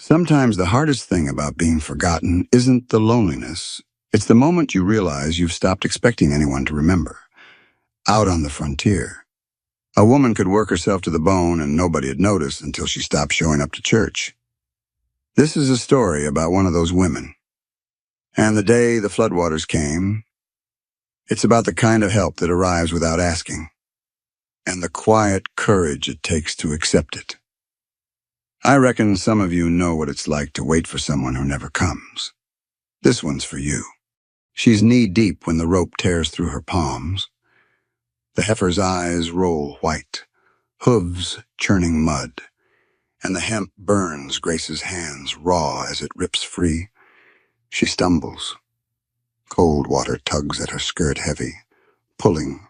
Sometimes the hardest thing about being forgotten isn't the loneliness. It's the moment you realize you've stopped expecting anyone to remember. Out on the frontier, a woman could work herself to the bone and nobody'd notice until she stopped showing up to church. This is a story about one of those women. And the day the floodwaters came, it's about the kind of help that arrives without asking, and the quiet courage it takes to accept it. I reckon some of you know what it's like to wait for someone who never comes. This one's for you. She's knee-deep when the rope tears through her palms. The heifer's eyes roll white, hooves churning mud, and the hemp burns Grace's hands raw as it rips free. She stumbles. Cold water tugs at her skirt heavy, pulling.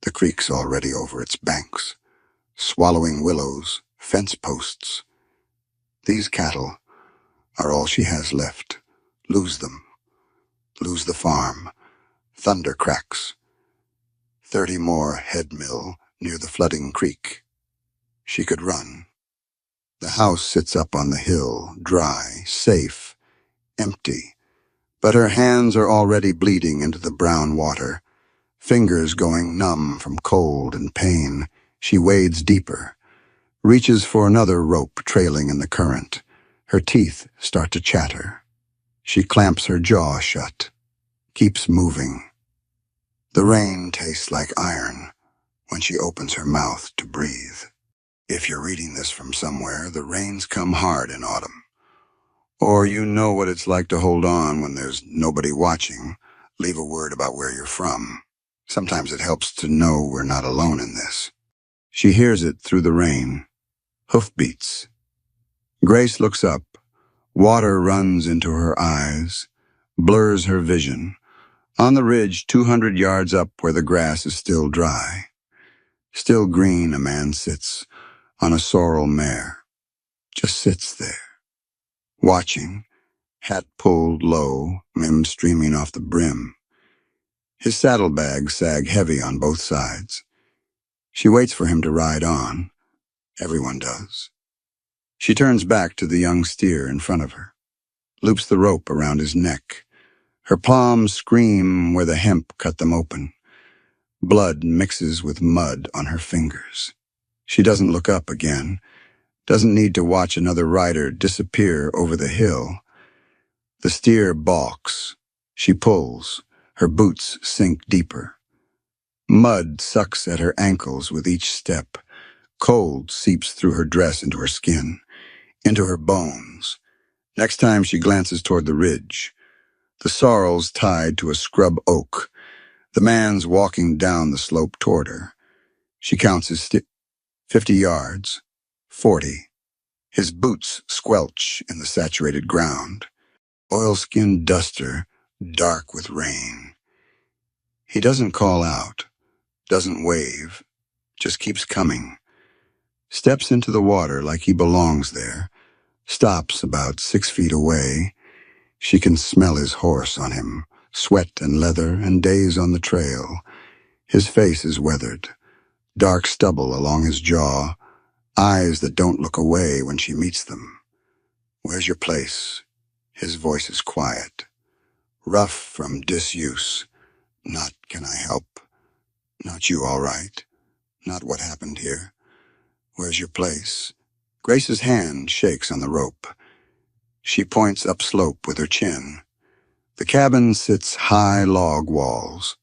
The creek's already over its banks, swallowing willows, fence posts. These cattle are all she has left. Lose them. Lose the farm. Thunder cracks. 30 more head mill near the flooding creek. She could run. The house sits up on the hill, dry, safe, empty. But her hands are already bleeding into the brown water, fingers going numb from cold and pain. She wades deeper, reaches for another rope trailing in the current. Her teeth start to chatter. She clamps her jaw shut, keeps moving. The rain tastes like iron when she opens her mouth to breathe. If you're reading this from somewhere, the rains come hard in autumn. Or you know what it's like to hold on when there's nobody watching. Leave a word about where you're from. Sometimes it helps to know we're not alone in this. She hears it through the rain. Hoofbeats. Grace looks up. Water runs into her eyes, blurs her vision. On the ridge, 200 yards up where the grass is still dry. Still green, a man sits on a sorrel mare. Just sits there, watching, hat pulled low, rim streaming off the brim. His saddlebags sag heavy on both sides. She waits for him to ride on. Everyone does. She turns back to the young steer in front of her, loops the rope around his neck. Her palms scream where the hemp cut them open. Blood mixes with mud on her fingers. She doesn't look up again, doesn't need to watch another rider disappear over the hill. The steer balks. She pulls. Her boots sink deeper. Mud sucks at her ankles with each step. Cold seeps through her dress into her skin, into her bones. Next time she glances toward the ridge. The sorrel's tied to a scrub oak. The man's walking down the slope toward her. She counts his 50 yards, 40. His boots squelch in the saturated ground. Oilskin duster, dark with rain. He doesn't call out, doesn't wave, just keeps coming. Steps into the water like he belongs there. Stops about 6 feet away. She can smell his horse on him, sweat and leather and days on the trail. His face is weathered, dark stubble along his jaw, eyes that don't look away when she meets them. Where's your place? His voice is quiet, rough from disuse. Not can I help? Not you, all right? Not what happened here? Where's your place? Grace's hand shakes on the rope. She points upslope with her chin. The cabin sits high log walls,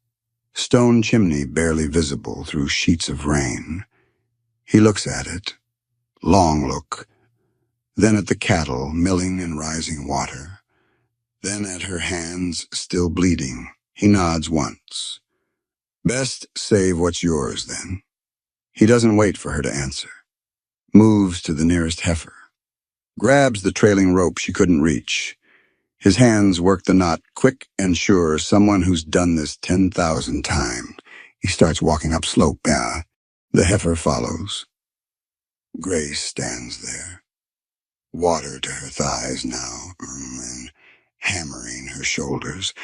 stone chimney barely visible through sheets of rain. He looks at it, long look, then at the cattle milling in rising water, then at her hands still bleeding. He nods once. Best save what's yours, then. He doesn't wait for her to answer. Moves to the nearest heifer. Grabs the trailing rope she couldn't reach. His hands work the knot quick and sure, someone who's done this 10,000 times. He starts walking upslope. The heifer follows. Grace stands there, water to her thighs now, and hammering her shoulders,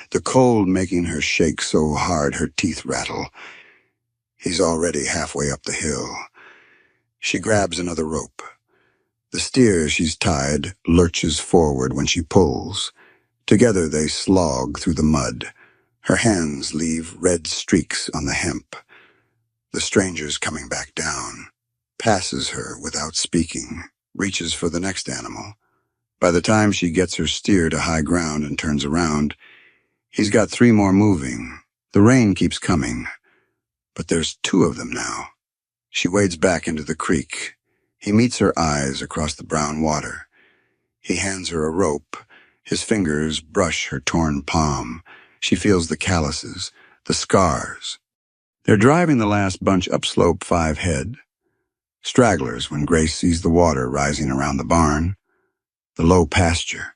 the cold making her shake so hard her teeth rattle. He's already halfway up the hill. She grabs another rope. The steer she's tied lurches forward when she pulls. Together they slog through the mud. Her hands leave red streaks on the hemp. The stranger's coming back down. Passes her without speaking. Reaches for the next animal. By the time she gets her steer to high ground and turns around, he's got 3 more moving. The rain keeps coming, but there's 2 of them now. She wades back into the creek. He meets her eyes across the brown water. He hands her a rope. His fingers brush her torn palm. She feels the calluses, the scars. They're driving the last bunch upslope 5 head. Stragglers when Grace sees the water rising around the barn, the low pasture,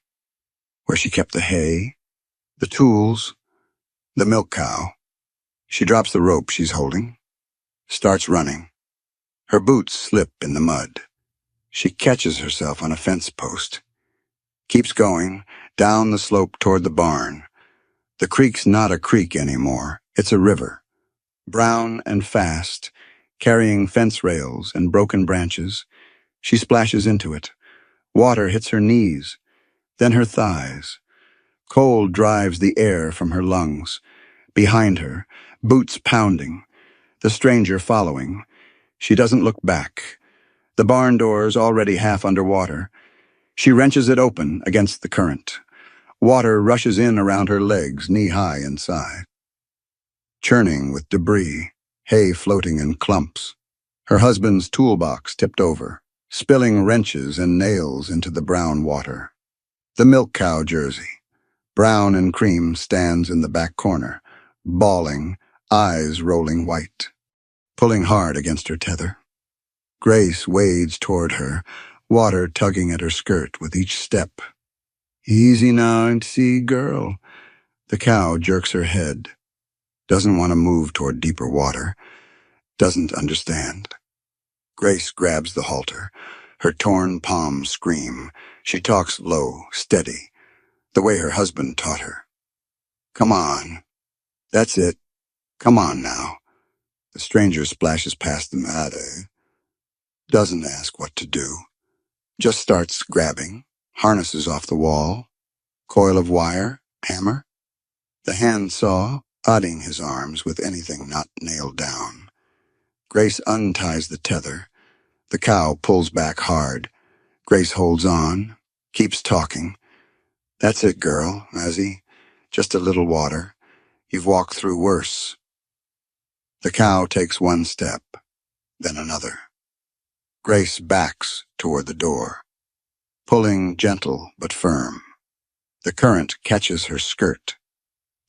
where she kept the hay, the tools, the milk cow. She drops the rope she's holding, starts running. Her boots slip in the mud. She catches herself on a fence post. Keeps going, down the slope toward the barn. The creek's not a creek anymore. It's a river. Brown and fast, carrying fence rails and broken branches. She splashes into it. Water hits her knees, then her thighs. Cold drives the air from her lungs. Behind her, boots pounding. The stranger following. She doesn't look back. The barn door's already half underwater. She wrenches it open against the current. Water rushes in around her legs, knee-high inside. Churning with debris, hay floating in clumps. Her husband's toolbox tipped over, spilling wrenches and nails into the brown water. The milk cow jersey, brown and cream, stands in the back corner, bawling, eyes rolling white, pulling hard against her tether. Grace wades toward her, water tugging at her skirt with each step. Easy now, Auntie girl. The cow jerks her head. Doesn't want to move toward deeper water. Doesn't understand. Grace grabs the halter. Her torn palms scream. She talks low, steady, the way her husband taught her. Come on. That's it. Come on now. The stranger splashes past the mare. Doesn't ask what to do. Just starts grabbing. Harnesses off the wall. Coil of wire. Hammer. The handsaw, odding his arms with anything not nailed down. Grace unties the tether. The cow pulls back hard. Grace holds on, keeps talking. That's it, girl, Azzy. Just a little water. You've walked through worse. The cow takes 1 step, then another. Grace backs toward the door, pulling gentle but firm. The current catches her skirt,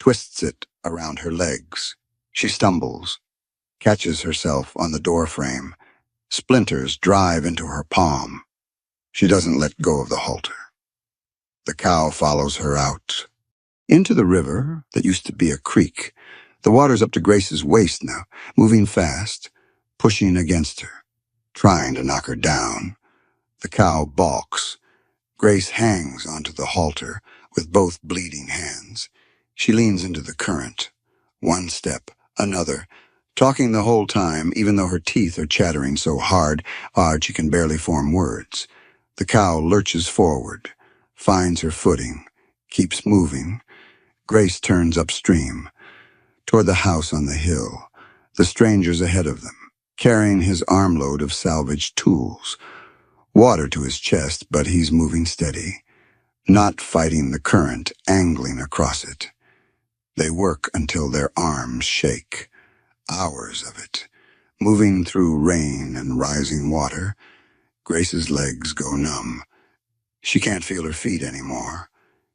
twists it around her legs. She stumbles, catches herself on the door frame. Splinters drive into her palm. She doesn't let go of the halter. The cow follows her out. Into the river that used to be a creek. The water's up to Grace's waist now, moving fast, pushing against her, trying to knock her down. The cow balks. Grace hangs onto the halter with both bleeding hands. She leans into the current. 1 step, another, talking the whole time, even though her teeth are chattering so hard she can barely form words. The cow lurches forward, finds her footing, keeps moving. Grace turns upstream, toward the house on the hill. The stranger's ahead of them, carrying his armload of salvaged tools. Water to his chest, but he's moving steady, not fighting the current, angling across it. They work until their arms shake. Hours of it, moving through rain and rising water. Grace's legs go numb. She can't feel her feet anymore.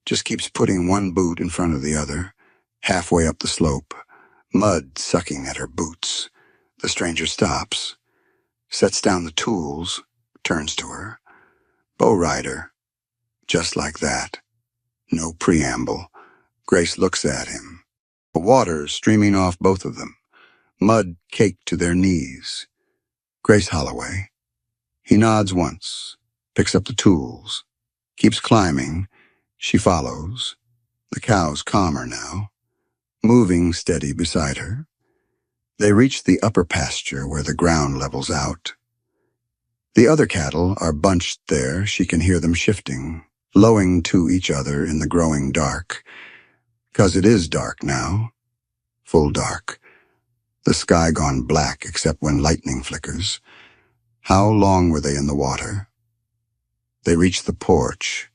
Just keeps putting 1 boot in front of the other, halfway up the slope, mud sucking at her boots. The stranger stops, sets down the tools, turns to her. Bow rider. Just like that. No preamble. Grace looks at him. The water streaming off both of them. Mud caked to their knees. Grace Holloway. He nods once, picks up the tools, keeps climbing. She follows. The cow's calmer now, moving steady beside her. They reach the upper pasture where the ground levels out. The other cattle are bunched there. She can hear them shifting, lowing to each other in the growing dark. 'Cause it is dark now, full dark. The sky gone black except when lightning flickers. How long were they in the water? They reach the porch.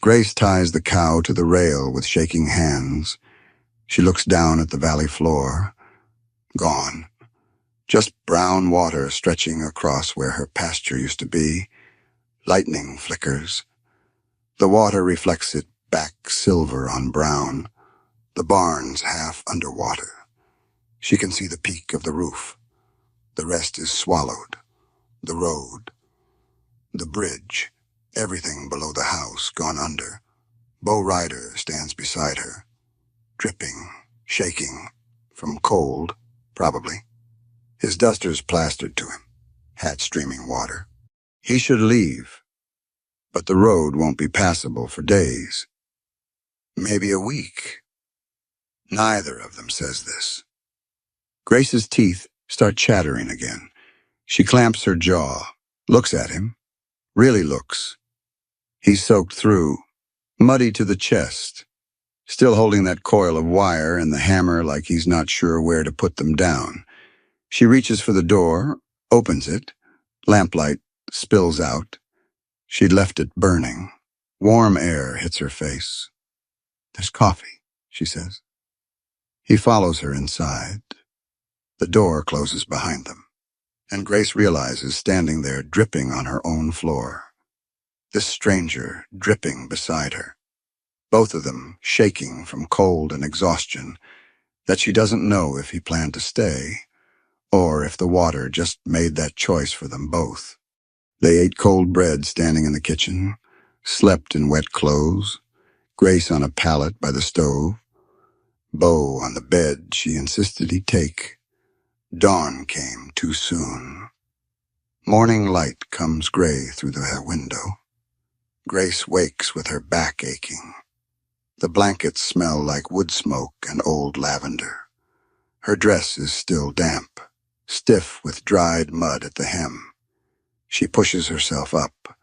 Grace ties the cow to the rail with shaking hands. She looks down at the valley floor. Gone. Just brown water stretching across where her pasture used to be. Lightning flickers. The water reflects it back silver on brown. The barn's half underwater. She can see the peak of the roof. The rest is swallowed. The road. The bridge. Everything below the house gone under. Bo Ryder stands beside her. Dripping, shaking, from cold, probably. His duster's plastered to him, hat streaming water. He should leave, but the road won't be passable for days. Maybe a week. Neither of them says this. Grace's teeth start chattering again. She clamps her jaw, looks at him, really looks. He's soaked through, muddy to the chest, still holding that coil of wire and the hammer like he's not sure where to put them down. She reaches for the door, opens it. Lamplight spills out. She'd left it burning. Warm air hits her face. "There's coffee," she says. He follows her inside. The door closes behind them, and Grace realizes standing there dripping on her own floor. This stranger dripping beside her. Both of them shaking from cold and exhaustion, that she doesn't know if he planned to stay, or if the water just made that choice for them both. They ate cold bread standing in the kitchen, slept in wet clothes, Grace on a pallet by the stove, Bo on the bed she insisted he take. Dawn came too soon. Morning light comes gray through the window. Grace wakes with her back aching. The blankets smell like wood smoke and old lavender. Her dress is still damp, stiff with dried mud at the hem. She pushes herself up.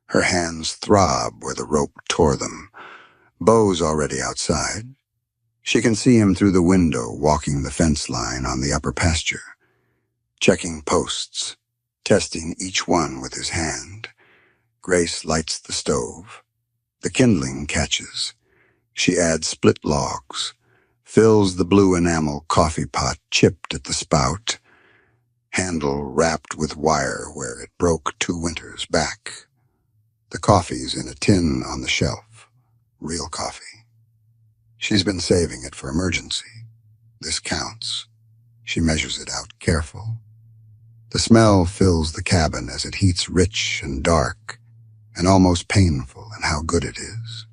Her hands throb where the rope tore them. Bo's already outside. She can see him through the window walking the fence line on the upper pasture, checking posts, testing each one with his hand. Grace lights the stove. The kindling catches. She adds split logs, fills the blue enamel coffee pot chipped at the spout, handle wrapped with wire where it broke 2 winters back. The coffee's in a tin on the shelf. Real coffee. She's been saving it for emergency. This counts. She measures it out careful. The smell fills the cabin as it heats rich and dark and almost painful in how good it is.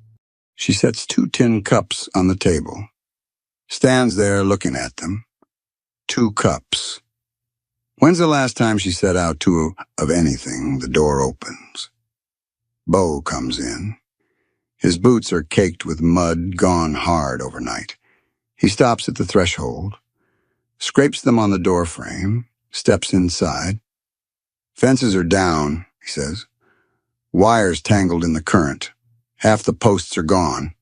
She sets 2 tin cups on the table, stands there looking at them. 2 cups. When's the last time she set out 2 of anything? The door opens. Bo comes in. His boots are caked with mud, gone hard overnight. He stops at the threshold, scrapes them on the door frame, steps inside. "Fences are down," he says. "Wires tangled in the current. Half the posts are gone."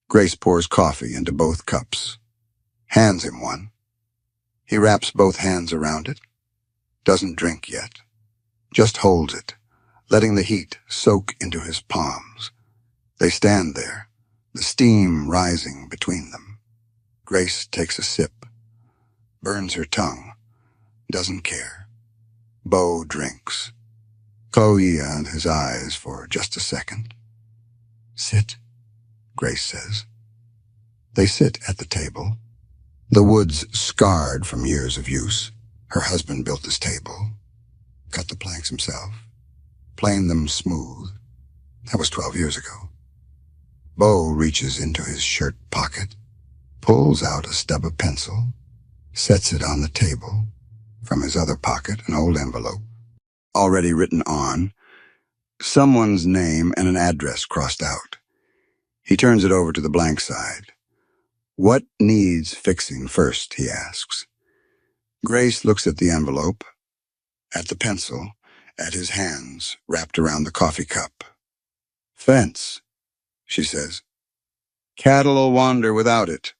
Grace pours coffee into both cups, hands him one. He wraps both hands around it, doesn't drink yet, just holds it, letting the heat soak into his palms. They stand there, the steam rising between them. Grace takes a sip, burns her tongue, doesn't care. Bo drinks. Koia his eyes for just a second. "Sit," Grace says. They sit at the table. The wood's scarred from years of use. Her husband built this table, cut the planks himself, planed them smooth. That was 12 years ago. Bo reaches into his shirt pocket, pulls out a stub of pencil, sets it on the table. From his other pocket, an old envelope, already written on, someone's name and an address crossed out. He turns it over to the blank side. "What needs fixing first?" he asks. Grace looks at the envelope, at the pencil, at his hands wrapped around the coffee cup. Fence, she says. Cattle'll wander without it.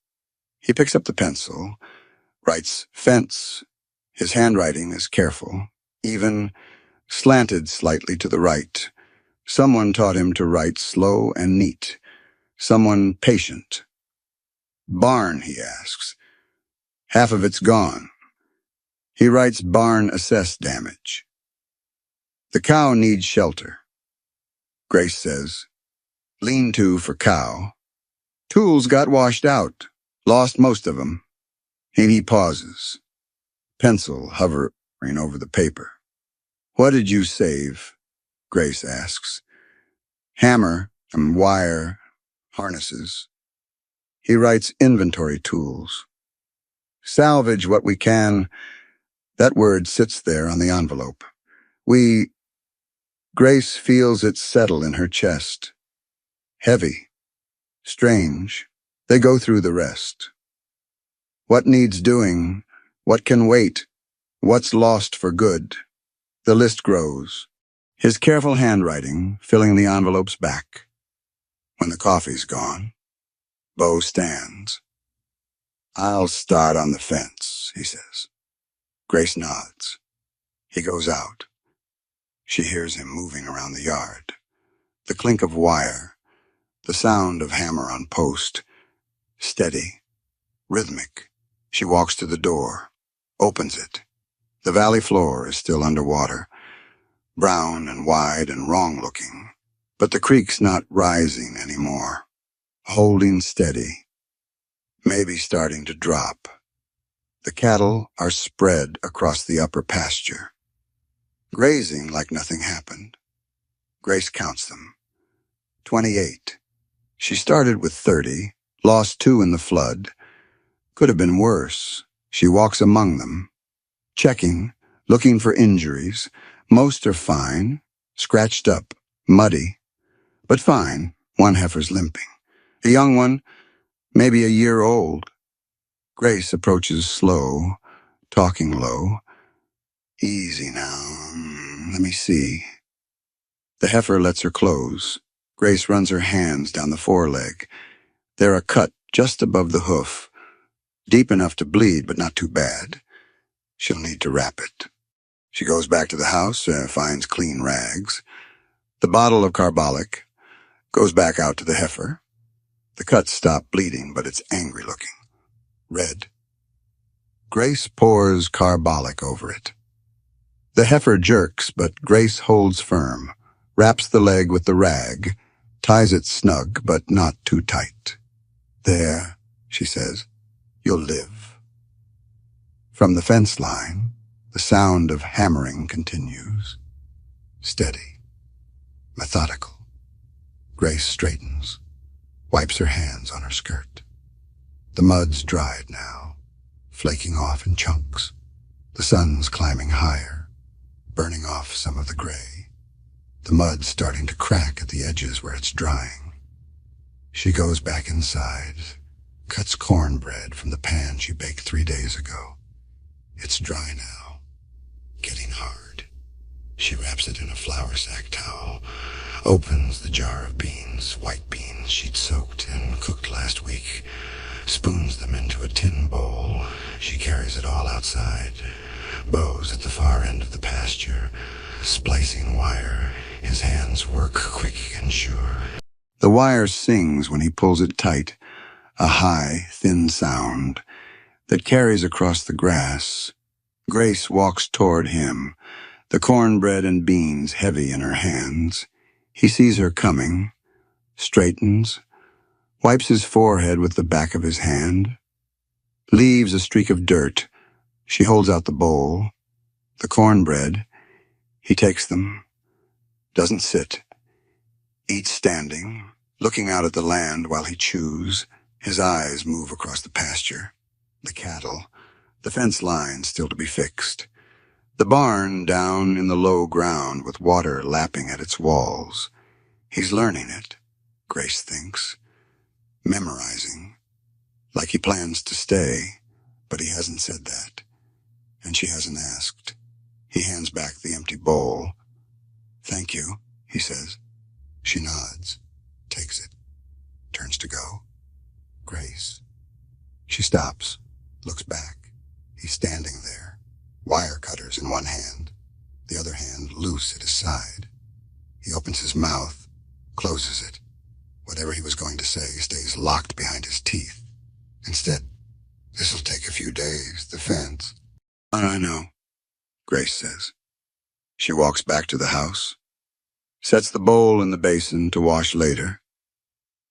He picks up the pencil, writes fence. His handwriting is careful, even, slanted slightly to the right. Someone taught him to write slow and neat. Someone patient. Barn, he asks. Half of it's gone. He writes barn assess damage. The cow needs shelter. Grace says, lean-to for cow. Tools got washed out. Lost most of 'em. He pauses. Pencil hovering over the paper. What did you save? Grace asks. Hammer and wire, harnesses. He writes inventory tools. Salvage what we can. That word sits there on the envelope. Grace feels it settle in her chest. Heavy. Strange. They go through the rest. What needs doing? What can wait? What's lost for good? The list grows. His careful handwriting filling the envelope's back. When the coffee's gone, Bo stands. I'll start on the fence, he says. Grace nods. He goes out. She hears him moving around the yard. The clink of wire, the sound of hammer on post. Steady, rhythmic. She walks to the door, opens it. The valley floor is still underwater, brown and wide and wrong-looking, but the creek's not rising anymore. Holding steady, maybe starting to drop. The cattle are spread across the upper pasture, grazing like nothing happened. Grace counts them. 28. She started with 30, lost 2 in the flood. Could have been worse. She walks among them, checking, looking for injuries. Most are fine, scratched up, muddy, but fine. One heifer's limping. A young one, maybe a year old. Grace approaches slow, talking low. Easy now. Let me see. The heifer lets her close. Grace runs her hands down the foreleg. They're a cut just above the hoof, deep enough to bleed, but not too bad. She'll need to wrap it. She goes back to the house, finds clean rags. The bottle of carbolic, goes back out to the heifer. The cuts stop bleeding, but it's angry looking. Red. Grace pours carbolic over it. The heifer jerks, but Grace holds firm, wraps the leg with the rag, ties it snug, but not too tight. There, she says, you'll live. From the fence line, the sound of hammering continues. Steady, methodical. Grace straightens, wipes her hands on her skirt. The mud's dried now, flaking off in chunks. The sun's climbing higher, burning off some of the gray. The mud's starting to crack at the edges where it's drying. She goes back inside, cuts cornbread from the pan she baked 3 days ago. It's dry now, getting hard. She wraps it in a flour sack towel, opens the jar of beans, white beans she'd soaked and cooked last week, spoons them into a tin bowl. She carries it all outside. Bo's at the far end of the pasture, splicing wire. His hands work quick and sure. The wire sings when he pulls it tight, a high, thin sound that carries across the grass. Grace walks toward him, the cornbread and beans heavy in her hands. He sees her coming, straightens, wipes his forehead with the back of his hand, leaves a streak of dirt. She holds out the bowl, the cornbread. He takes them, doesn't sit, eats standing, looking out at the land while he chews. His eyes move across the pasture, the cattle, the fence line still to be fixed, the barn down in the low ground with water lapping at its walls. He's learning it, Grace thinks, memorizing, like he plans to stay, but he hasn't said that, and she hasn't asked. He hands back the empty bowl. Thank you, he says. She nods, takes it, turns to go. Grace. She stops, looks back. He's standing there, wire cutters in one hand, the other hand loose at his side. He opens his mouth, closes it. Whatever he was going to say stays locked behind his teeth. Instead, this'll take a few days, the fence. I know, Grace says. She walks back to the house, sets the bowl in the basin to wash later,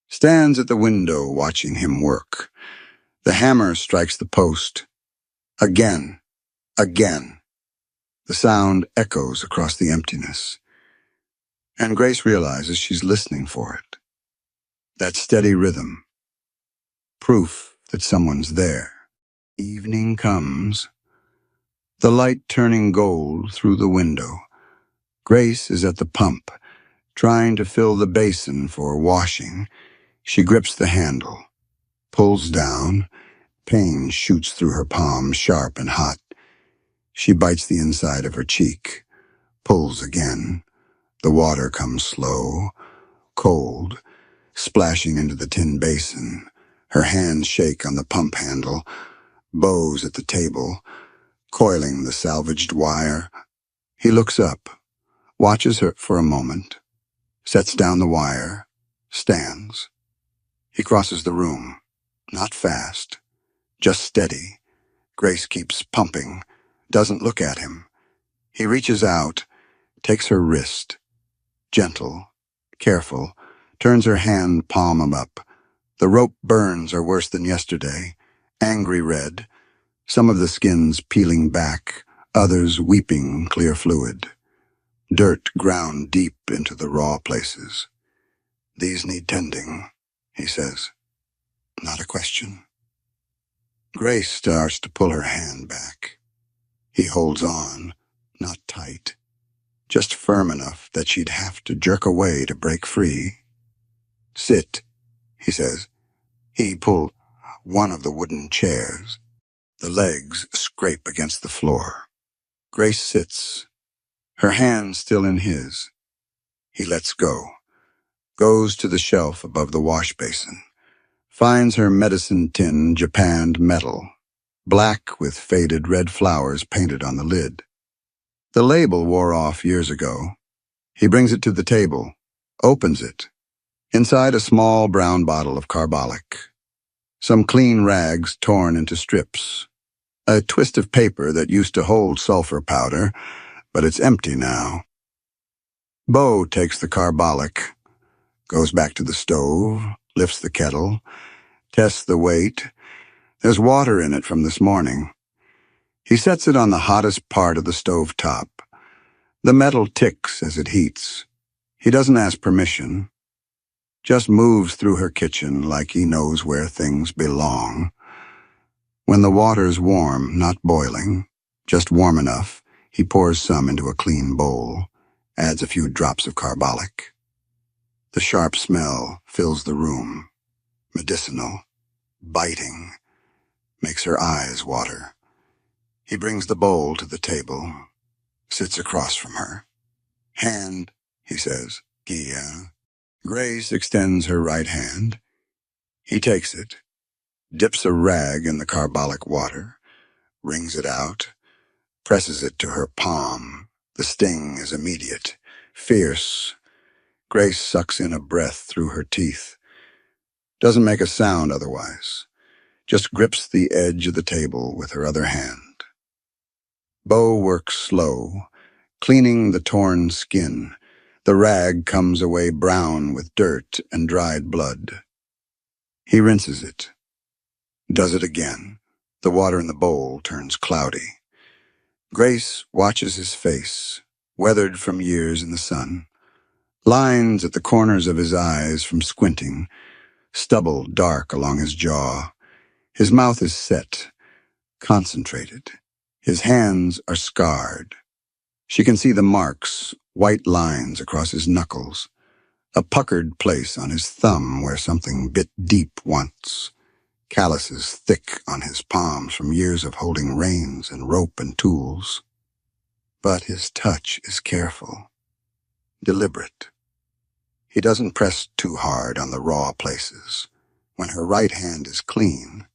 stands at the window watching him work. The hammer strikes the post. Again, again. The sound echoes across the emptiness. And Grace realizes she's listening for it. That steady rhythm. Proof that someone's there. Evening comes. The light turning gold through the window. Grace is at the pump, trying to fill the basin for washing. She grips the handle, pulls down. Pain shoots through her palm, sharp and hot. She bites the inside of her cheek, pulls again. The water comes slow, cold, splashing into the tin basin. Her hands shake on the pump handle, bows at the table, coiling the salvaged wire. He looks up, watches her for a moment, sets down the wire, stands. He crosses the room, not fast, just steady. Grace keeps pumping, doesn't look at him. He reaches out, takes her wrist, gentle, careful, turns her hand palm up. The rope burns are worse than yesterday, angry red, some of the skins peeling back, others weeping clear fluid. Dirt ground deep into the raw places. These need tending, he says. Not a question. Grace starts to pull her hand back. He holds on, not tight, just firm enough that she'd have to jerk away to break free. Sit, he says. He pulled one of the wooden chairs. The legs scrape against the floor. Grace sits, her hand still in his. He lets go, goes to the shelf above the wash basin, finds her medicine tin japanned metal, black with faded red flowers painted on the lid. The label wore off years ago. He brings it to the table, opens it. Inside a small brown bottle of carbolic. Some clean rags torn into strips. A twist of paper that used to hold sulfur powder, but it's empty now. Bo takes the carbolic, goes back to the stove, lifts the kettle, tests the weight. There's water in it from this morning. He sets it on the hottest part of the stove top. The metal ticks as it heats. He doesn't ask permission, just moves through her kitchen like he knows where things belong. When the water's warm, not boiling, just warm enough, he pours some into a clean bowl, adds a few drops of carbolic. The sharp smell fills the room, medicinal, biting, makes her eyes water. He brings the bowl to the table, sits across from her. Hand, he says. Yeah. Grace extends her right hand. He takes it, dips a rag in the carbolic water, wrings it out, presses it to her palm. The sting is immediate, fierce. Grace sucks in a breath through her teeth. Doesn't make a sound otherwise, just grips the edge of the table with her other hand. Bo works slow, cleaning the torn skin. The rag comes away brown with dirt and dried blood. He rinses it, does it again. The water in the bowl turns cloudy. Grace watches his face, weathered from years in the sun. Lines at the corners of his eyes from squinting, stubble dark along his jaw. His mouth is set, concentrated. His hands are scarred. She can see the marks, white lines across his knuckles, a puckered place on his thumb where something bit deep once, calluses thick on his palms from years of holding reins and rope and tools. But his touch is careful. deliberate. He doesn't press too hard on the raw places. When her right hand is clean,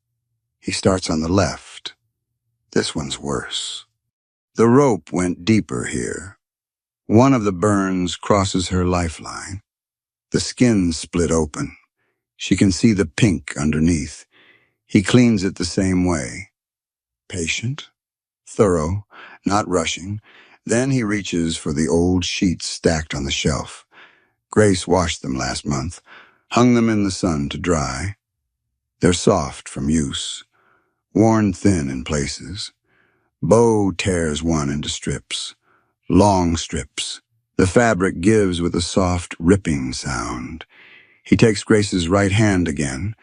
he starts on the left. This one's worse. The rope went deeper here. One of the burns crosses her lifeline. The skin split open. She can see the pink underneath. He cleans it the same way. Patient, thorough, not rushing. Then he reaches for the old sheets stacked on the shelf. Grace washed them last month, hung them in the sun to dry. They're soft from use, worn thin in places. Bo tears one into strips, long strips. The fabric gives with a soft, ripping sound. He takes Grace's right hand again,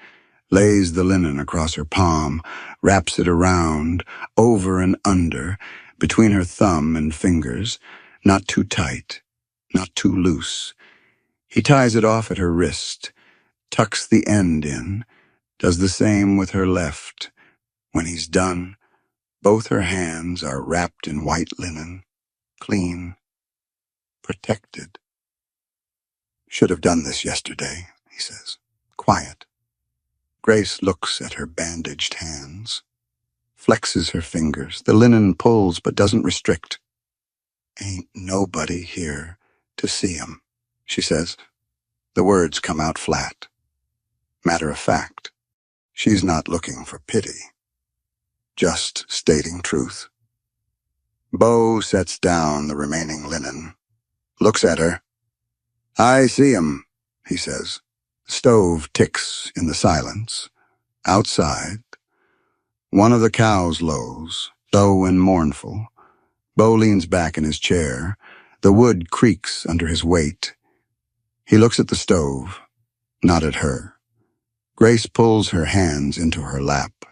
lays the linen across her palm, wraps it around, over and under, between her thumb and fingers, not too tight, not too loose. He ties it off at her wrist, tucks the end in, does the same with her left. When he's done, both her hands are wrapped in white linen, clean, protected. Should have done this yesterday, he says, quiet. Grace looks at her bandaged hands, flexes her fingers. The linen pulls but doesn't restrict. Ain't nobody here to see 'em, she says. The words come out flat. Matter of fact, she's not looking for pity, just stating truth. Bo sets down the remaining linen, looks at her. I see 'em, he says. The stove ticks in the silence. Outside, one of the cows lows, low and mournful. Bo leans back in his chair. The wood creaks under his weight. He looks at the stove, not at her. Grace pulls her hands into her lap.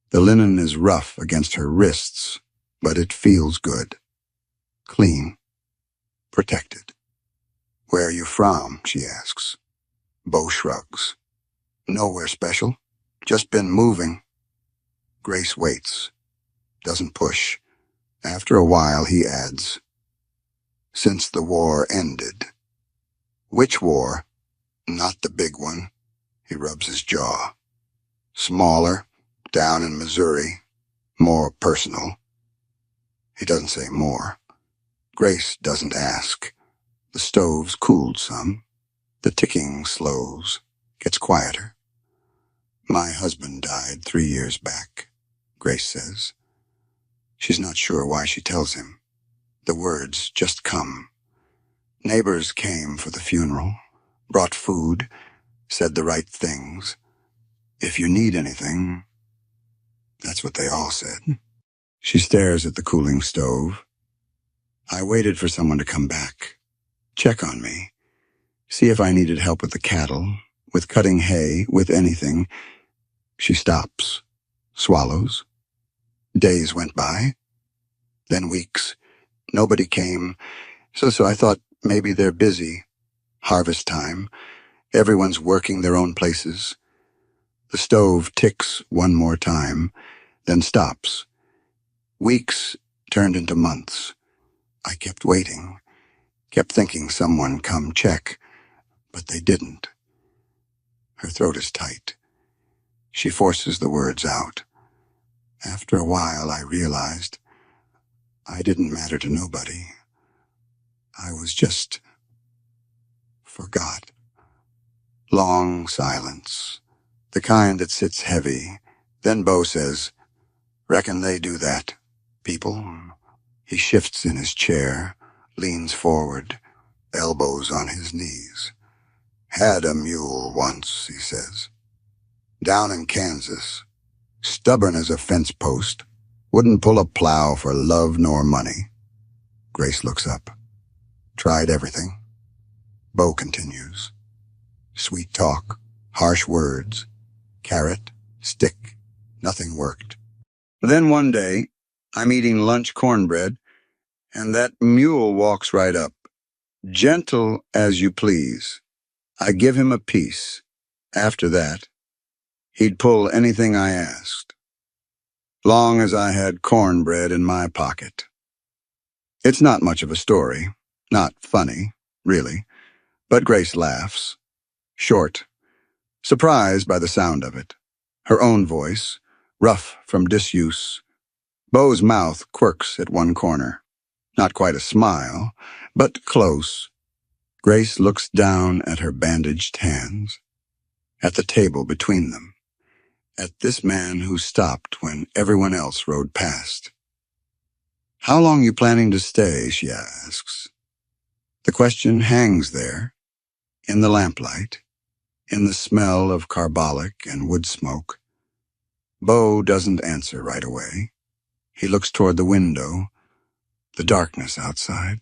The linen is rough against her wrists, but it feels good. Clean. Protected. Where are you from? She asks. Bo shrugs. Nowhere special. Just been moving. Grace waits. Doesn't push. After a while, he adds, since the war ended. Which war? Not the big one. He rubs his jaw. Smaller, down in Missouri. More personal. He doesn't say more. Grace doesn't ask. The stove's cooled some. The ticking slows, gets quieter. My husband died 3 years back, Grace says. She's not sure why she tells him. The words just come. Neighbors came for the funeral, brought food, said the right things. If you need anything, that's what they all said. She stares at the cooling stove. I waited for someone to come back, check on me, see if I needed help with the cattle, with cutting hay, with anything. She stops, swallows. Days went by, then weeks. Nobody came, so I thought maybe they're busy. Harvest time. Everyone's working their own places. The stove ticks one more time, then stops. Weeks turned into months. I kept waiting, kept thinking someone come check, but they didn't. Her throat is tight. She forces the words out. After a while, I realized I didn't matter to nobody. I was just forgot. Long silence, the kind that sits heavy. Then Bo says, reckon they do that, people. He shifts in his chair, leans forward, elbows on his knees. Had a mule once, he says. Down in Kansas. Stubborn as a fence post. Wouldn't pull a plow for love nor money. Grace looks up. Tried everything. Bo continues. Sweet talk, harsh words, carrot, stick, nothing worked. Then one day, I'm eating lunch cornbread, and that mule walks right up. Gentle as you please. I give him a piece. After that, he'd pull anything I asked. Long as I had cornbread in my pocket. It's not much of a story, not funny. really. But Grace laughs. Short, surprised by the sound of it. Her own voice, rough from disuse. Beau's mouth quirks at one corner. Not quite a smile, but close. Grace looks down at her bandaged hands, at the table between them, at this man who stopped when everyone else rode past. "How long you planning to stay?" she asks. The question hangs there, in the lamplight, in the smell of carbolic and wood smoke. Beau doesn't answer right away. He looks toward the window, the darkness outside,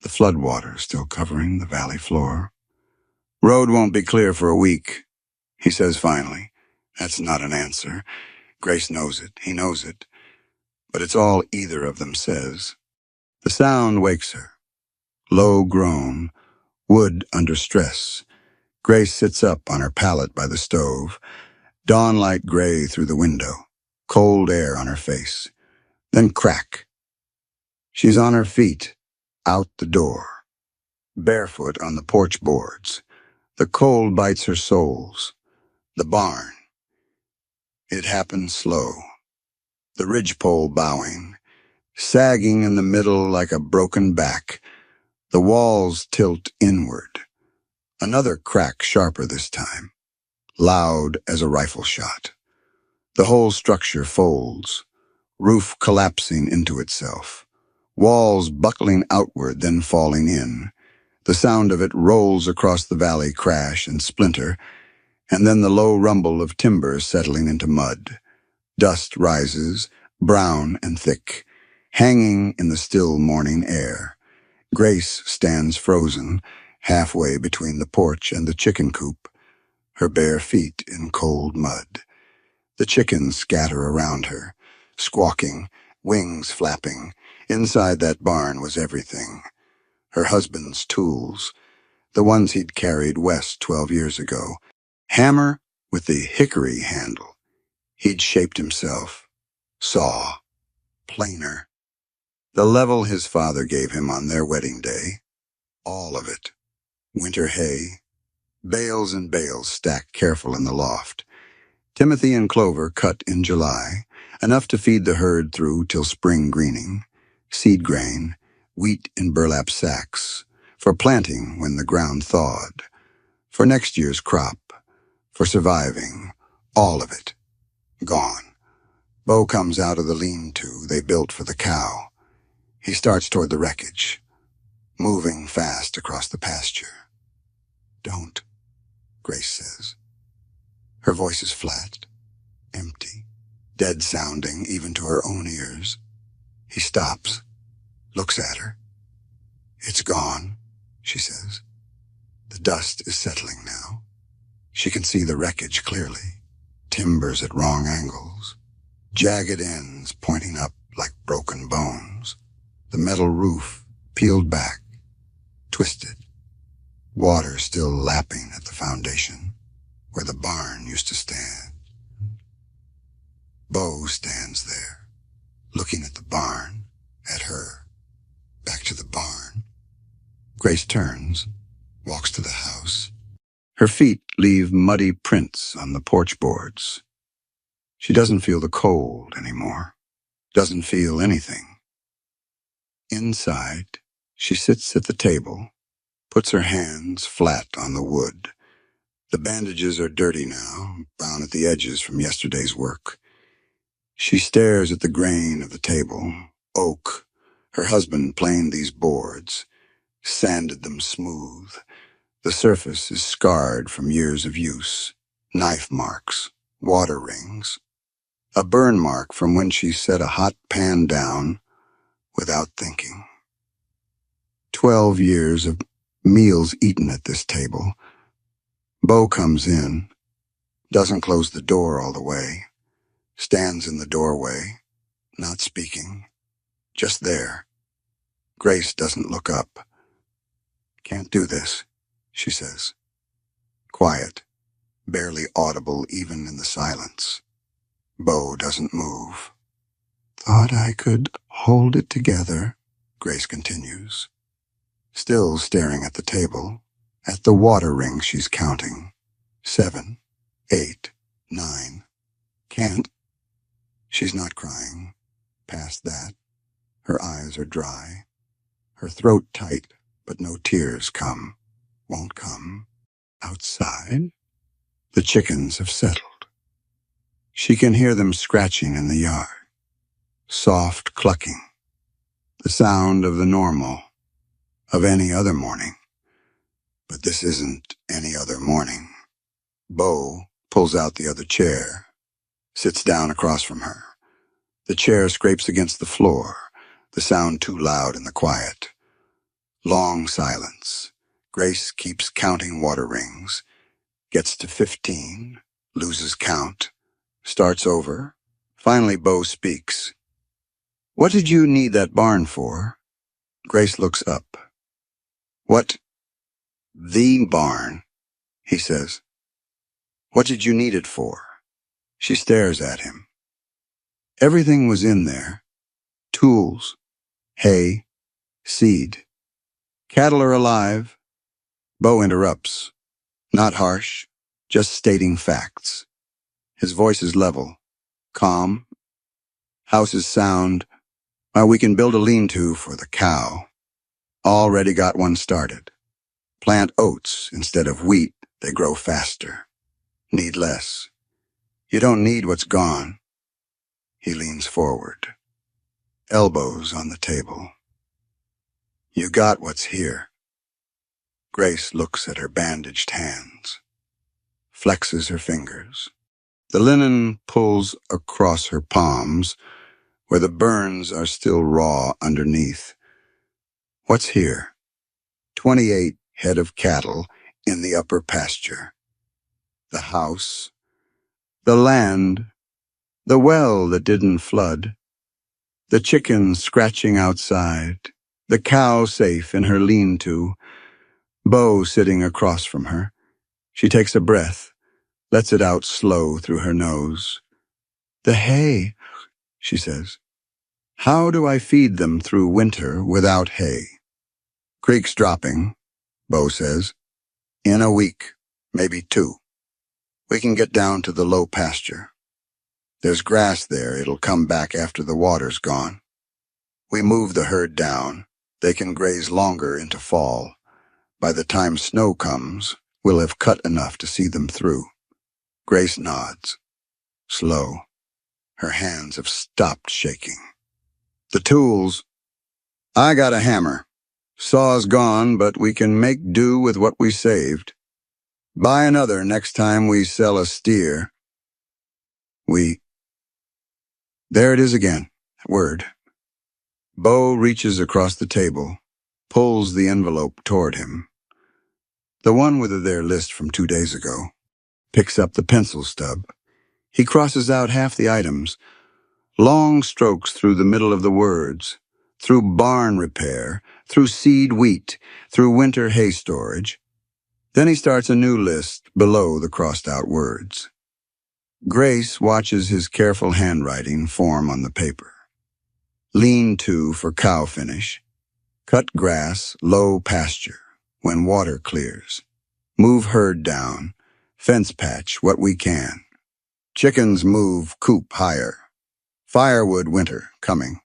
the floodwater still covering the valley floor. "Road won't be clear for a week," he says finally. That's not an answer. Grace knows it. He knows it. But it's all either of them says. The sound wakes her. Low groan, wood under stress. Grace sits up on her pallet by the stove. Dawnlight gray through the window. Cold air on her face. Then crack. She's on her feet, out the door. Barefoot on the porch boards. The cold bites her soles. The barn. It happens slow. The ridgepole bowing, sagging in the middle like a broken back. The walls tilt inward. Another crack sharper this time, loud as a rifle shot. The whole structure folds, roof collapsing into itself, walls buckling outward then falling in. The sound of it rolls across the valley, crash and splinter, and then the low rumble of timber settling into mud. Dust rises, brown and thick, hanging in the still morning air. Grace stands frozen, halfway between the porch and the chicken coop, her bare feet in cold mud. The chickens scatter around her, squawking, wings flapping. Inside that barn was everything. Her husband's tools, the ones he'd carried west 12 years ago. Hammer with the hickory handle. He'd shaped himself. Saw. Planer. The level his father gave him on their wedding day. All of it. Winter hay. Bales and bales stacked careful in the loft. Timothy and clover cut in July, enough to feed the herd through till spring greening. Seed grain, wheat in burlap sacks, for planting when the ground thawed. For next year's crop. For surviving. All of it. Gone. Beau comes out of the lean-to they built for the cow. He starts toward the wreckage, moving fast across the pasture. "Don't," Grace says. Her voice is flat, empty, dead-sounding even to her own ears. He stops, looks at her. "It's gone," she says. The dust is settling now. She can see the wreckage clearly, timbers at wrong angles, jagged ends pointing up like broken bones. The metal roof peeled back, twisted, water still lapping at the foundation where the barn used to stand. Beau stands there, looking at the barn, at her, back to the barn. Grace turns, walks to the house. Her feet leave muddy prints on the porch boards. She doesn't feel the cold anymore, doesn't feel anything. Inside, she sits at the table, puts her hands flat on the wood. The bandages are dirty now, brown at the edges from yesterday's work. She stares at the grain of the table, oak. Her husband planed these boards, sanded them smooth. The surface is scarred from years of use. Knife marks, water rings. A burn mark from when she set a hot pan down without thinking. 12 years of meals eaten at this table. Beau comes in, doesn't close the door all the way, stands in the doorway, not speaking, just there. Grace doesn't look up. "Can't do this," she says. Quiet, barely audible even in the silence. Beau doesn't move. "Thought I could hold it together," Grace continues. still staring at the table, at the water ring she's counting. 7, 8, 9. Can't. She's not crying. Past that. Her eyes are dry. Her throat tight, but no tears come. Won't come. Outside, the chickens have settled. She can hear them scratching in the yard. Soft clucking. The sound of the normal, of any other morning. But this isn't any other morning. Bo pulls out the other chair, sits down across from her. The chair scrapes against the floor, the sound too loud in the quiet. Long silence. Grace keeps counting water rings, gets to 15, loses count, starts over. Finally, Bo speaks. What did you need that barn for? Grace looks up. What? The barn, he says. What did you need it for? She stares at him. Everything was in there. Tools, hay, seed. Cattle are alive. Bo interrupts. Not harsh, just stating facts. His voice is level, calm. House is sound. We can build a lean-to for the cow. Already got one started. Plant oats instead of wheat, they grow faster. Need less. You don't need what's gone. He leans forward. Elbows on the table. You got what's here. Grace looks at her bandaged hands. Flexes her fingers. The linen pulls across her palms, where the burns are still raw underneath. What's here? 28 head of cattle in the upper pasture. The house. The land. The well that didn't flood. The chickens scratching outside. The cow safe in her lean-to. Bo sitting across from her. She takes a breath, lets it out slow through her nose. The hay, she says. How do I feed them through winter without hay? Creek's dropping, Bo says. In a week, maybe 2. We can get down to the low pasture. There's grass there, it'll come back after the water's gone. We move the herd down. They can graze longer into fall. By the time snow comes, we'll have cut enough to see them through. Grace nods. Slow. Her hands have stopped shaking. The tools. I got a hammer. Saw's gone, but we can make do with what we saved. Buy another next time we sell a steer. There it is again. Word. Bo reaches across the table, pulls the envelope toward him. The one with their list from 2 days ago. Picks up the pencil stub. He crosses out half the items. Long strokes through the middle of the words. Through barn repair. Through seed wheat. Through winter hay storage. Then he starts a new list below the crossed-out words. Grace watches his careful handwriting form on the paper. Lean-to for cow finish. Cut grass, low pasture, when water clears. Move herd down. Fence patch what we can. Chickens move coop higher. Firewood winter coming.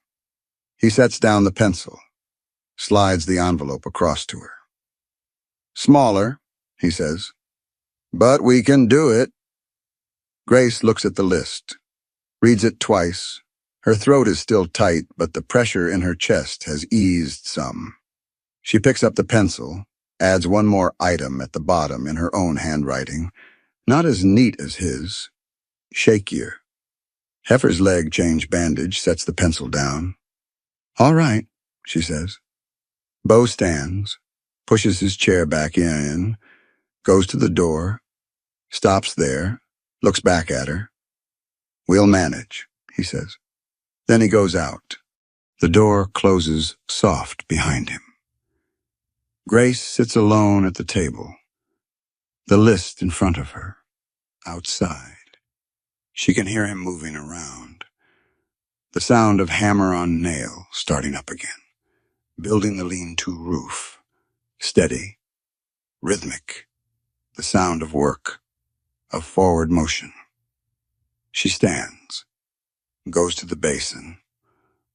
He sets down the pencil. Slides the envelope across to her. Smaller, he says. But we can do it. Grace looks at the list. Reads it twice. Her throat is still tight, but the pressure in her chest has eased some. She picks up the pencil, adds one more item at the bottom in her own handwriting, not as neat as his. Shakier. Heifer's leg change bandage, sets the pencil down. All right, she says. Bo stands, pushes his chair back in, goes to the door, stops there, looks back at her. We'll manage, he says. Then he goes out. The door closes soft behind him. Grace sits alone at the table. The list in front of her. Outside. She can hear him moving around. The sound of hammer on nail starting up again. Building the lean-to roof. Steady, rhythmic, the sound of work, of forward motion. She stands, goes to the basin,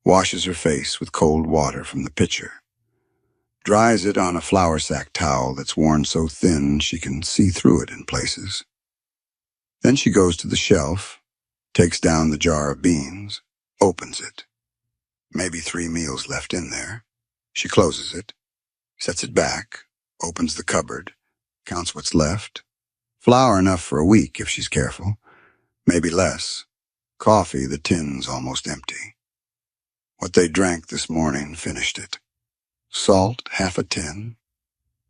washes her face with cold water from the pitcher, dries it on a flour sack towel that's worn so thin she can see through it in places. Then she goes to the shelf, takes down the jar of beans, opens it. Maybe 3 meals left in there. She closes it, sets it back, opens the cupboard, counts what's left. Flour enough for a week if she's careful, maybe less. Coffee, the tin's almost empty. What they drank this morning finished it. Salt, half a tin.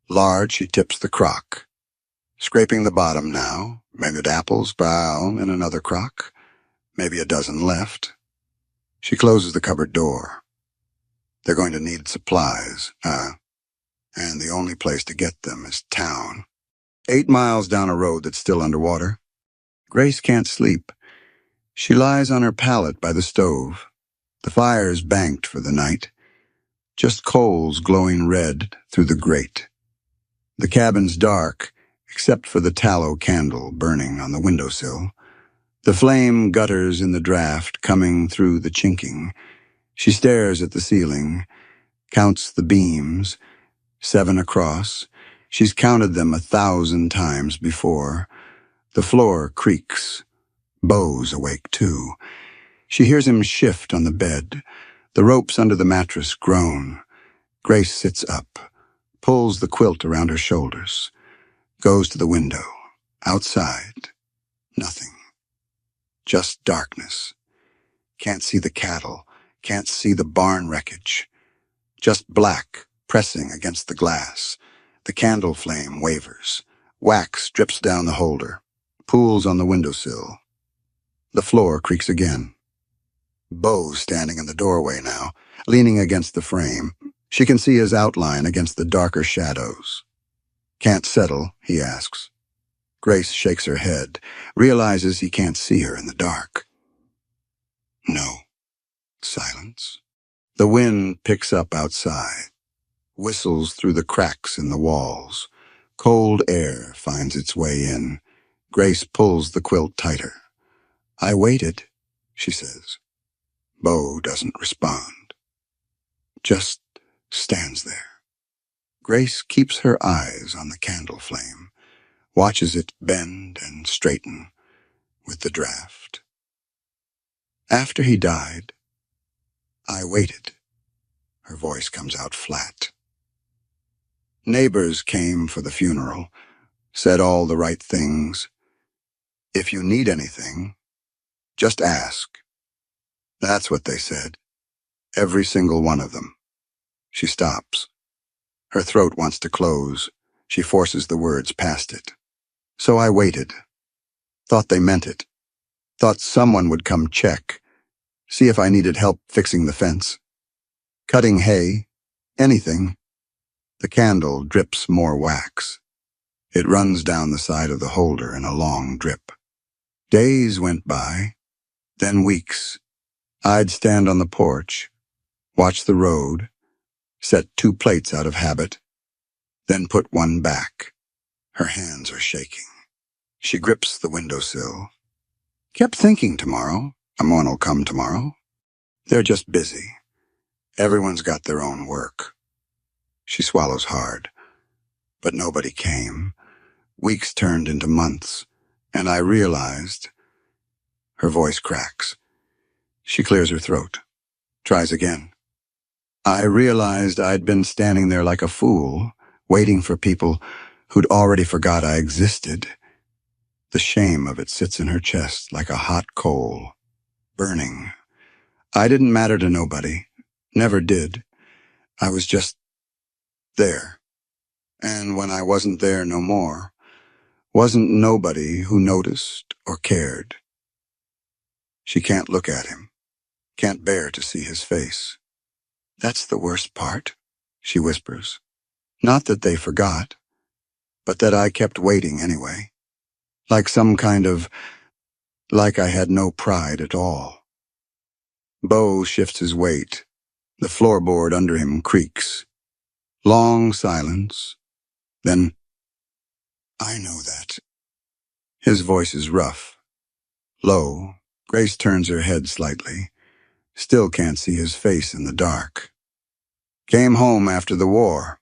Lard, she tips the crock. Scraping the bottom now. Maggot apples, brown, in another crock. Maybe a dozen left. She closes the cupboard door. They're going to need supplies, and the only place to get them is town. 8 miles down a road that's still underwater. Grace can't sleep. She lies on her pallet by the stove. The fire's banked for the night. Just coals glowing red through the grate. The cabin's dark, except for the tallow candle burning on the windowsill. The flame gutters in the draft coming through the chinking. She stares at the ceiling, counts the beams, 7 across. She's counted them 1,000 times before. The floor creaks. Beau's awake too. She hears him shift on the bed. The ropes under the mattress groan. Grace sits up, pulls the quilt around her shoulders, goes to the window. Outside, nothing. Just darkness. Can't see the cattle, can't see the barn wreckage. Just black pressing against the glass. The candle flame wavers. Wax drips down the holder, pools on the windowsill. The floor creaks again. Beau's standing in the doorway now, leaning against the frame. She can see his outline against the darker shadows. Can't settle, he asks. Grace shakes her head, realizes he can't see her in the dark. No. Silence. The wind picks up outside, whistles through the cracks in the walls. Cold air finds its way in. Grace pulls the quilt tighter. I waited, she says. Beau doesn't respond. Just stands there. Grace keeps her eyes on the candle flame, watches it bend and straighten with the draft. After he died, I waited. Her voice comes out flat. Neighbors came for the funeral, said all the right things. If you need anything, just ask. That's what they said. Every single one of them. She stops. Her throat wants to close. She forces the words past it. So I waited. Thought they meant it. Thought someone would come check. See if I needed help fixing the fence. Cutting hay. Anything. The candle drips more wax. It runs down the side of the holder in a long drip. Days went by, then weeks. I'd stand on the porch, watch the road, set 2 plates out of habit, then put one back. Her hands are shaking. She grips the windowsill. Kept thinking tomorrow. Someone'll come tomorrow. They're just busy. Everyone's got their own work. She swallows hard. But nobody came. Weeks turned into months, and I realized. Her voice cracks. She clears her throat. Tries again. I realized I'd been standing there like a fool, waiting for people who'd already forgot I existed. The shame of it sits in her chest like a hot coal, burning. I didn't matter to nobody. Never did. I was just there. And when I wasn't there no more, wasn't nobody who noticed or cared. She can't look at him. Can't bear to see his face. That's the worst part, she whispers. Not that they forgot, but that I kept waiting anyway. Like some kind of, like I had no pride at all. Beau shifts his weight. The floorboard under him creaks. Long silence. Then, I know that. His voice is rough, low. Grace turns her head slightly. Still can't see his face in the dark. Came home after the war,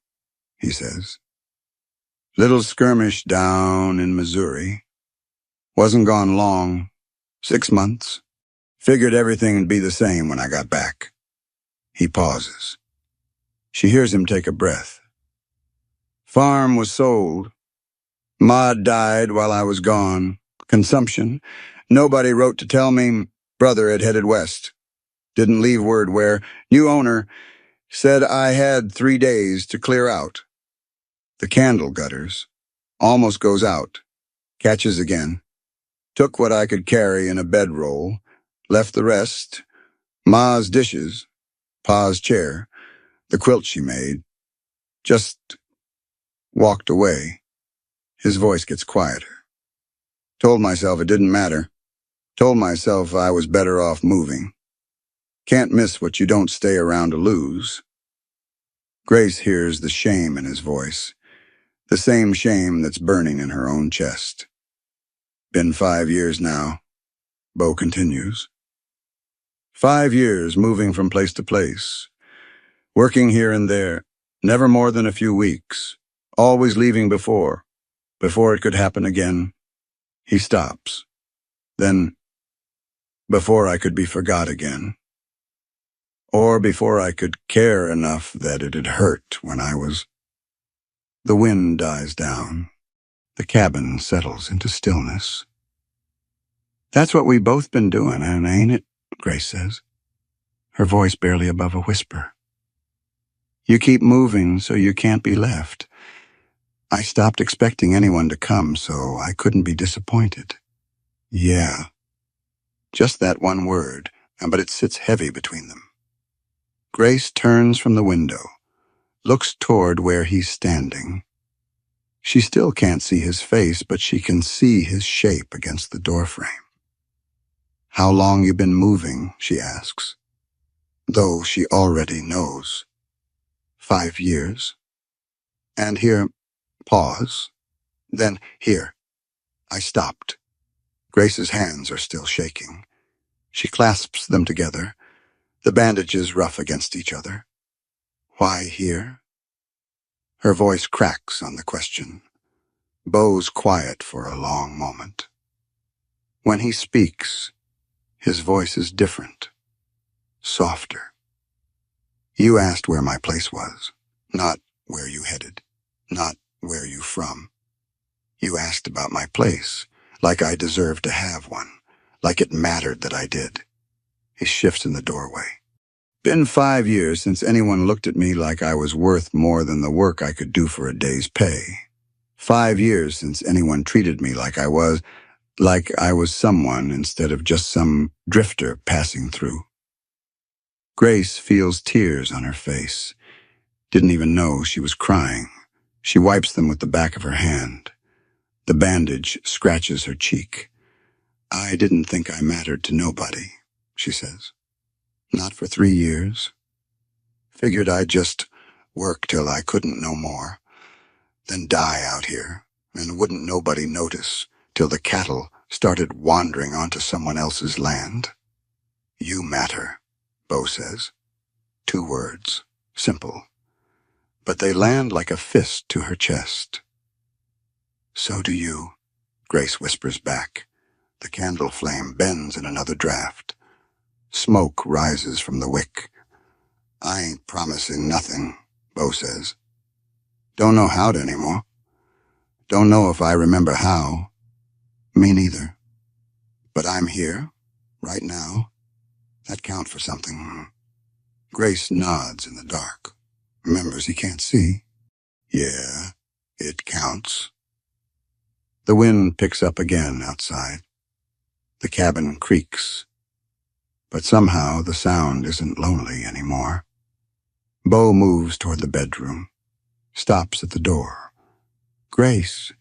he says. Little skirmish down in Missouri. Wasn't gone long. 6 months. Figured everything'd be the same when I got back. He pauses. She hears him take a breath. Farm was sold. Ma died while I was gone. Consumption. Nobody wrote to tell me brother had headed west. Didn't leave word where. New owner said I had 3 days to clear out. The candle gutters. Almost goes out. Catches again. Took what I could carry in a bedroll. Left the rest. Ma's dishes. Pa's chair. The quilt she made. Just walked away. His voice gets quieter. Told myself it didn't matter. Told myself I was better off moving. Can't miss what you don't stay around to lose. Grace hears the shame in his voice. The same shame that's burning in her own chest. Been 5 years now, Bo continues. 5 years moving from place to place. Working here and there. Never more than a few weeks. Always leaving before it could happen again. He stops. Then, before I could be forgot again. Or before I could care enough that it'd hurt when I was... The wind dies down. The cabin settles into stillness. That's what we both been doing, and ain't it? Grace says, her voice barely above a whisper. You keep moving so you can't be left. I stopped expecting anyone to come, so I couldn't be disappointed. Yeah. Just that one word, but it sits heavy between them. Grace turns from the window, looks toward where he's standing. She still can't see his face, but she can see his shape against the doorframe. How long you been moving, she asks, though she already knows. 5 years. And here, pause. Then, here. I stopped. Grace's hands are still shaking. She clasps them together, the bandages rough against each other. Why here? Her voice cracks on the question. Bo's quiet for a long moment. When he speaks, his voice is different, softer. You asked where my place was, not where you headed, not where you from. You asked about my place, like I deserved to have one, like it mattered that I did. He shifts in the doorway. Been 5 years since anyone looked at me like I was worth more than the work I could do for a day's pay. 5 years since anyone treated me like I was someone instead of just some drifter passing through. Grace feels tears on her face. Didn't even know she was crying. She wipes them with the back of her hand. The bandage scratches her cheek. I didn't think I mattered to nobody, she says. Not for 3 years. Figured I'd just work till I couldn't no more, then die out here, and wouldn't nobody notice till the cattle started wandering onto someone else's land. You matter, Bo says. 2 words, simple, but they land like a fist to her chest. So do you, Grace whispers back. The candle flame bends in another draft. Smoke rises from the wick. I ain't promising nothing, Bo says. Don't know how to anymore. Don't know if I remember how. Me neither. But I'm here, right now. That count for something. Grace nods in the dark. Remembers he can't see. Yeah, it counts. The wind picks up again outside. The cabin creaks. But somehow the sound isn't lonely anymore. Bo moves toward the bedroom. Stops at the door. Grace.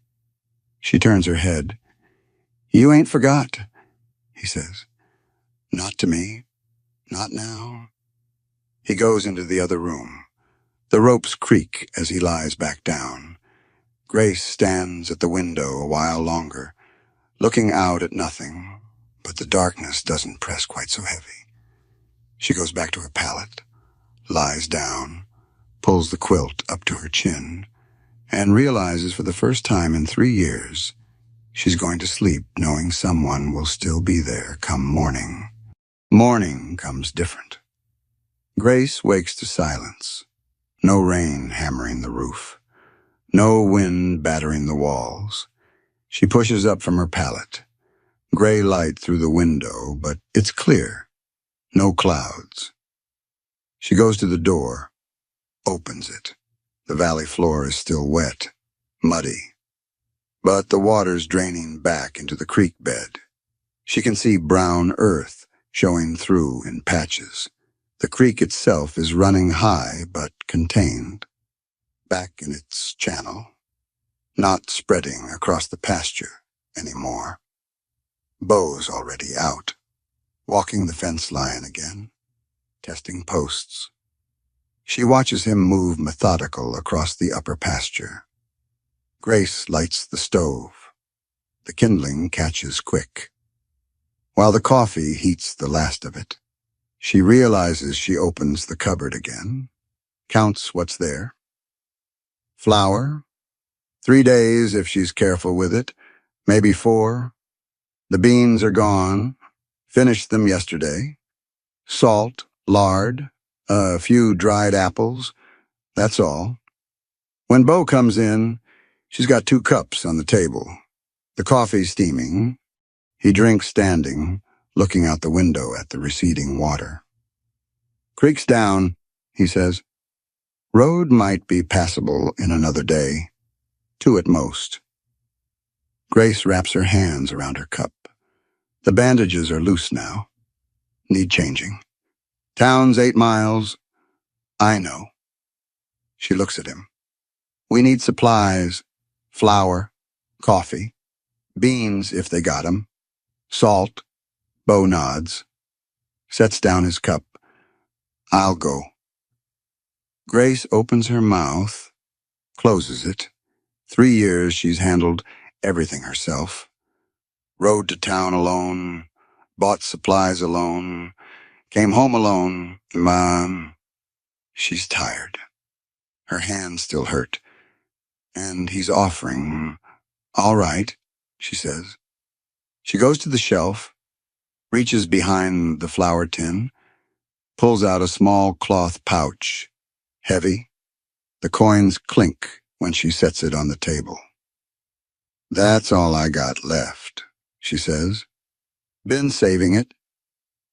She turns her head. You ain't forgot, he says. Not to me. Not now. He goes into the other room. The ropes creak as he lies back down. Grace stands at the window a while longer, looking out at nothing, but the darkness doesn't press quite so heavy. She goes back to her pallet, lies down, pulls the quilt up to her chin, and realizes for the first time in 3 years she's going to sleep knowing someone will still be there come morning. Morning comes different. Grace wakes to silence. No rain hammering the roof. No wind battering the walls. She pushes up from her pallet. Gray light through the window, but it's clear. No clouds. She goes to the door, opens it. The valley floor is still wet, muddy, but the water's draining back into the creek bed. She can see brown earth showing through in patches. The creek itself is running high but contained, back in its channel, not spreading across the pasture anymore. Bo's already out, walking the fence line again, testing posts. She watches him move methodical across the upper pasture. Grace lights the stove. The kindling catches quick. While the coffee heats the last of it, she realizes she opens the cupboard again, counts what's there. Flour, 3 days if she's careful with it, maybe 4. The beans are gone, finished them yesterday. Salt, lard, a few dried apples, that's all. When Bo comes in, she's got 2 cups on the table. The coffee's steaming. He drinks standing, looking out the window at the receding water. Creek's down, he says. Road might be passable in another day. 2 at most. Grace wraps her hands around her cup. The bandages are loose now. Need changing. Town's 8 miles. I know. She looks at him. We need supplies. Flour, coffee, beans if they got 'em, salt. Bo nods. Sets down his cup. I'll go. Grace opens her mouth, closes it. 3 years she's handled everything herself. Rode to town alone, bought supplies alone, came home alone. Mom, she's tired. Her hands still hurt. And he's offering. All right, she says. She goes to the shelf, reaches behind the flour tin, pulls out a small cloth pouch. Heavy. The coins clink when she sets it on the table. That's all I got left, she says. Been saving it.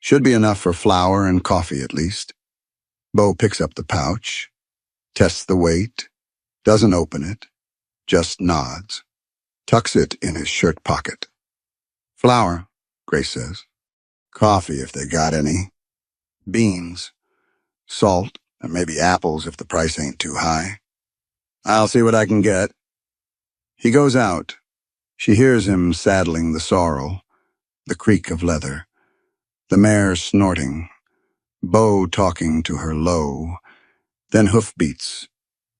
Should be enough for flour and coffee at least. Bo picks up the pouch, tests the weight, doesn't open it, just nods, tucks it in his shirt pocket. Flour, Grace says. Coffee if they got any. Beans. Salt, and maybe apples if the price ain't too high. I'll see what I can get. He goes out. She hears him saddling the sorrel, the creak of leather, the mare snorting, Bo talking to her low, then hoofbeats,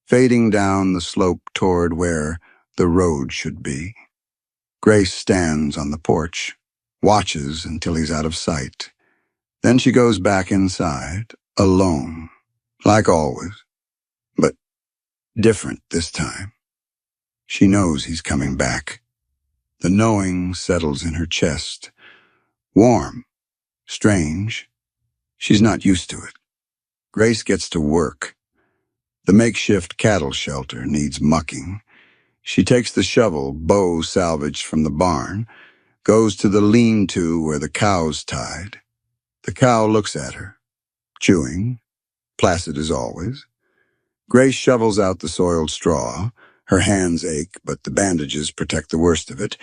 fading down the slope toward where the road should be. Grace stands on the porch, watches until he's out of sight. Then she goes back inside, alone, like always, but different this time. She knows he's coming back. The knowing settles in her chest. Warm, strange. She's not used to it. Grace gets to work. The makeshift cattle shelter needs mucking. She takes the shovel Bo salvaged from the barn, goes to the lean-to where the cow's tied. The cow looks at her, chewing, placid as always. Grace shovels out the soiled straw. Her hands ache, but the bandages protect the worst of it.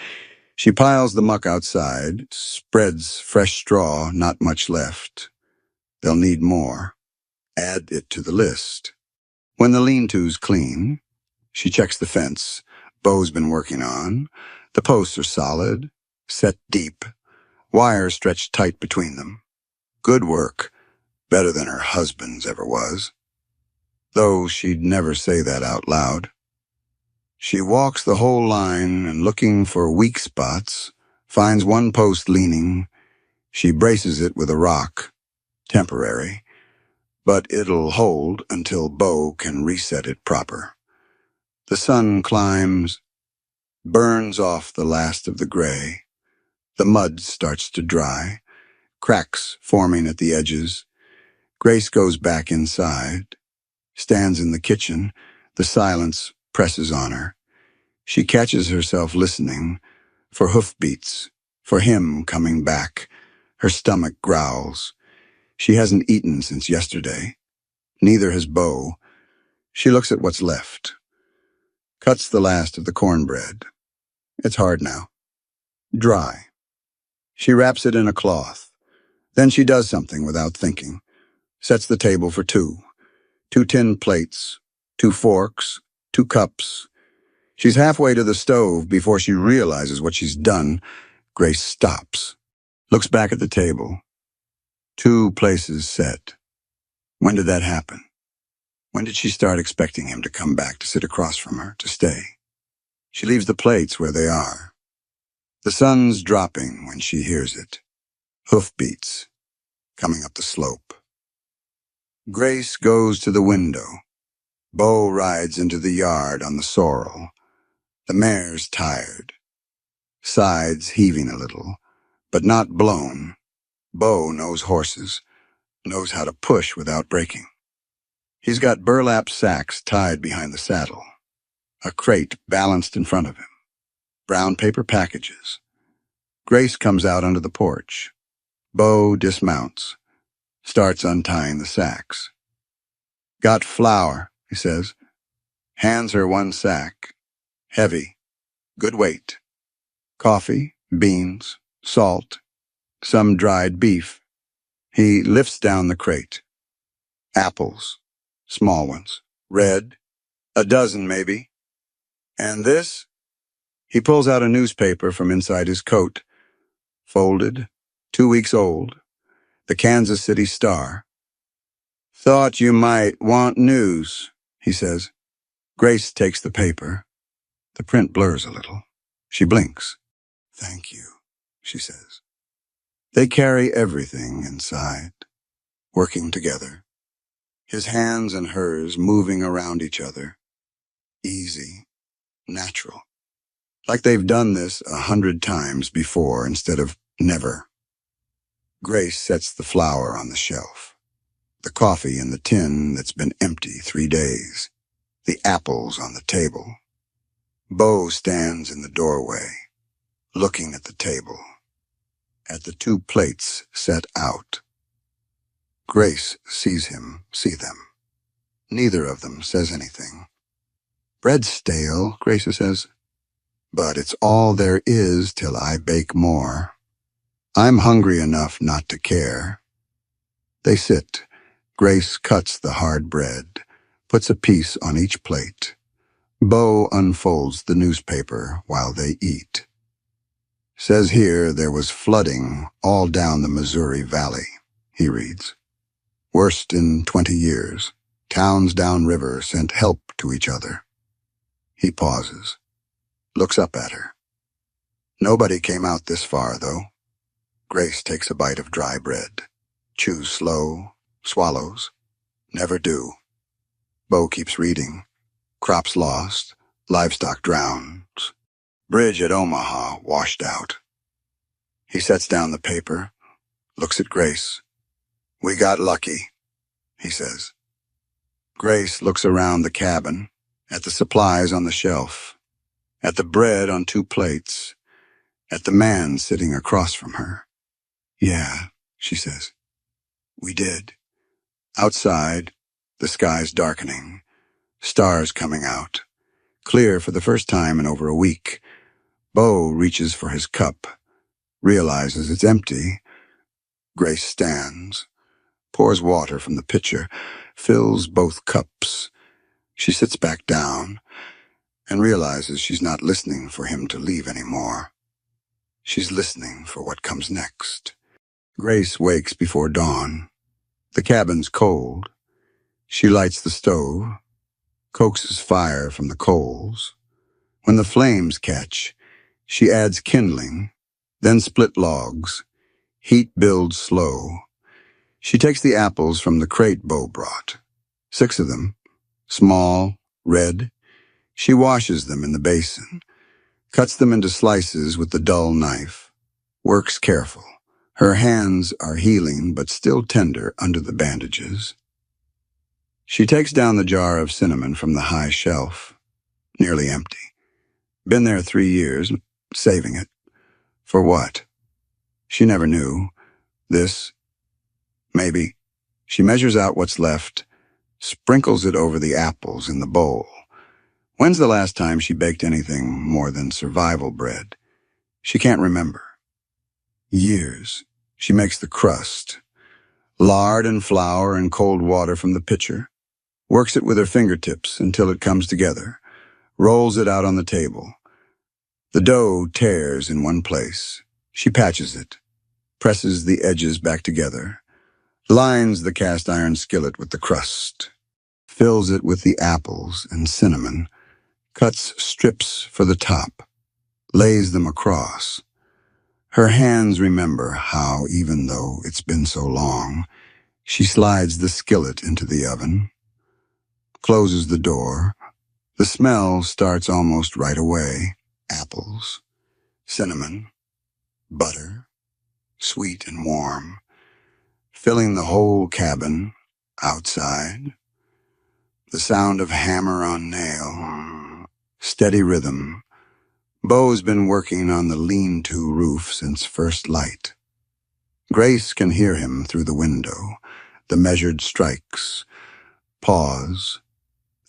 She piles the muck outside, spreads fresh straw, not much left. They'll need more. Add it to the list. When the lean-to's clean, she checks the fence Bo's been working on. The posts are solid, set deep, wire stretched tight between them. Good work, better than her husband's ever was. though she'd never say that out loud. She walks the whole line and, looking for weak spots, finds one post leaning. She braces it with a rock, temporary, but it'll hold until Bo can reset it proper. The sun climbs, burns off the last of the gray. The mud starts to dry, cracks forming at the edges. Grace goes back inside, stands in the kitchen. The silence presses on her. She catches herself listening for hoofbeats, for him coming back. Her stomach growls. She hasn't eaten since yesterday. Neither has Bo. She looks at what's left. Cuts the last of the cornbread. It's hard now. Dry. She wraps it in a cloth. Then she does something without thinking. Sets the table for two. 2 tin plates, 2 forks, 2 cups. She's halfway to the stove before she realizes what she's done. Grace stops. Looks back at the table. 2 places set. When did that happen? When did she start expecting him to come back to sit across from her, to stay? She leaves the plates where they are. The sun's dropping when she hears it. Hoofbeats, coming up the slope. Grace goes to the window. Bo rides into the yard on the sorrel. The mare's tired. Sides heaving a little, but not blown. Bo knows horses, knows how to push without breaking. He's got burlap sacks tied behind the saddle. A crate balanced in front of him. Brown paper packages. Grace comes out onto the porch. Bo dismounts. Starts untying the sacks. Got flour, he says. Hands her one sack. Heavy. Good weight. Coffee, beans, salt, some dried beef. He lifts down the crate. Apples. Small ones. Red. A dozen, maybe. And this? He pulls out a newspaper from inside his coat. Folded. 2 weeks old. The Kansas City Star. Thought you might want news, he says. Grace takes the paper. The print blurs a little. She blinks. Thank you, she says. They carry everything inside, working together. His hands and hers moving around each other. Easy, natural. Like they've done this 100 times before instead of never. Grace sets the flour on the shelf. The coffee in the tin that's been empty 3 days. The apples on the table. Bo stands in the doorway, looking at the table, at the 2 plates set out. Grace sees him, see them. Neither of them says anything. Bread's stale, Grace says, but it's all there is till I bake more. I'm hungry enough not to care. They sit. Grace cuts the hard bread, puts a piece on each plate. Bo unfolds the newspaper while they eat. Says here there was flooding all down the Missouri Valley, he reads. Worst in 20 years. Towns downriver sent help to each other. He pauses, looks up at her. Nobody came out this far, though. Grace takes a bite of dry bread. Chews slow, swallows. Never do. Bo keeps reading. Crops lost, livestock drowns. Bridge at Omaha washed out. He sets down the paper, looks at Grace. We got lucky, he says. Grace looks around the cabin, at the supplies on the shelf, at the bread on 2 plates, at the man sitting across from her. Yeah, she says. We did. Outside, the sky's darkening, stars coming out, clear for the first time in over a week. Bo reaches for his cup, realizes it's empty. Grace stands, pours water from the pitcher, fills both cups. She sits back down and realizes she's not listening for him to leave anymore. She's listening for what comes next. Grace wakes before dawn. The cabin's cold. She lights the stove, coaxes fire from the coals. When the flames catch, she adds kindling, then split logs. Heat builds slow. She takes the apples from the crate Bo brought. 6 of them, small, red. She washes them in the basin, cuts them into slices with the dull knife, works careful. Her hands are healing but still tender under the bandages. She takes down the jar of cinnamon from the high shelf, nearly empty. Been there 3 years, saving it. For what? She never knew. This, maybe. She measures out what's left, sprinkles it over the apples in the bowl. When's the last time she baked anything more than survival bread? She can't remember. Years. She makes the crust. Lard and flour and cold water from the pitcher. Works it with her fingertips until it comes together. Rolls it out on the table. The dough tears in one place. She patches it. Presses the edges back together. Lines the cast iron skillet with the crust. Fills it with the apples and cinnamon. Cuts strips for the top. Lays them across. Her hands remember how, even though it's been so long, she slides the skillet into the oven. Closes the door. The smell starts almost right away. Apples, cinnamon, butter, sweet and warm, filling the whole cabin, outside. The sound of hammer on nail, steady rhythm. Bo's been working on the lean-to roof since first light. Grace can hear him through the window, the measured strikes. Pause.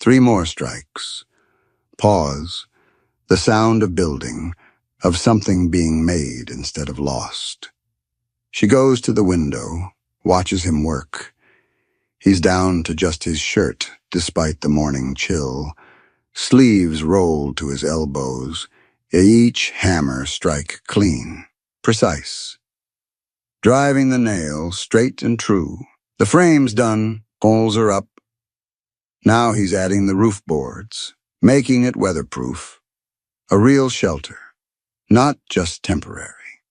3 more strikes. Pause. The sound of building, of something being made instead of lost. She goes to the window, watches him work. He's down to just his shirt, despite the morning chill. Sleeves rolled to his elbows. Each hammer strike clean, precise. Driving the nail straight and true. The frame's done, holes are up. Now he's adding the roof boards, making it weatherproof. A real shelter, not just temporary.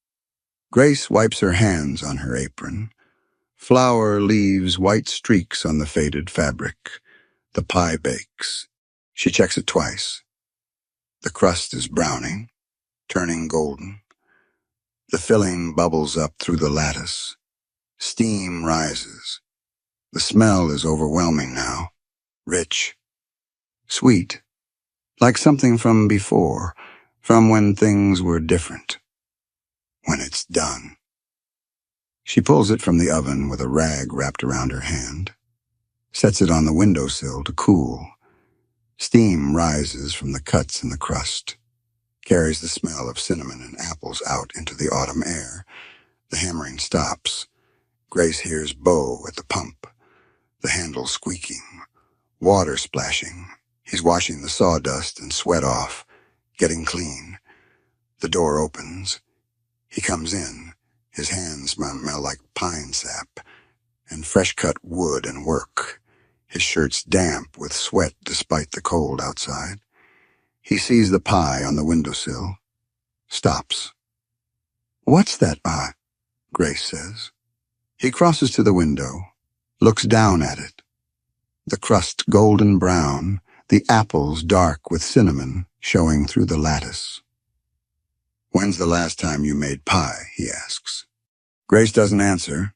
Grace wipes her hands on her apron. Flour leaves white streaks on the faded fabric. The pie bakes. She checks it twice. The crust is browning, turning golden. The filling bubbles up through the lattice. Steam rises. The smell is overwhelming now. Rich. Sweet. Like something from before, from when things were different. When it's done. She pulls it from the oven with a rag wrapped around her hand. Sets it on the windowsill to cool. Steam rises from the cuts in the crust. Carries the smell of cinnamon and apples out into the autumn air. The hammering stops. Grace hears Bo at the pump. The handle squeaking. Water splashing. He's washing the sawdust and sweat off. Getting clean. The door opens. He comes in. His hands smell like pine sap and fresh-cut wood and work. His shirt's damp with sweat despite the cold outside. He sees the pie on the windowsill. Stops. "What's that pie?" Grace says. He crosses to the window, looks down at it. The crust golden brown, the apples dark with cinnamon showing through the lattice. "When's the last time you made pie?" he asks. Grace doesn't answer,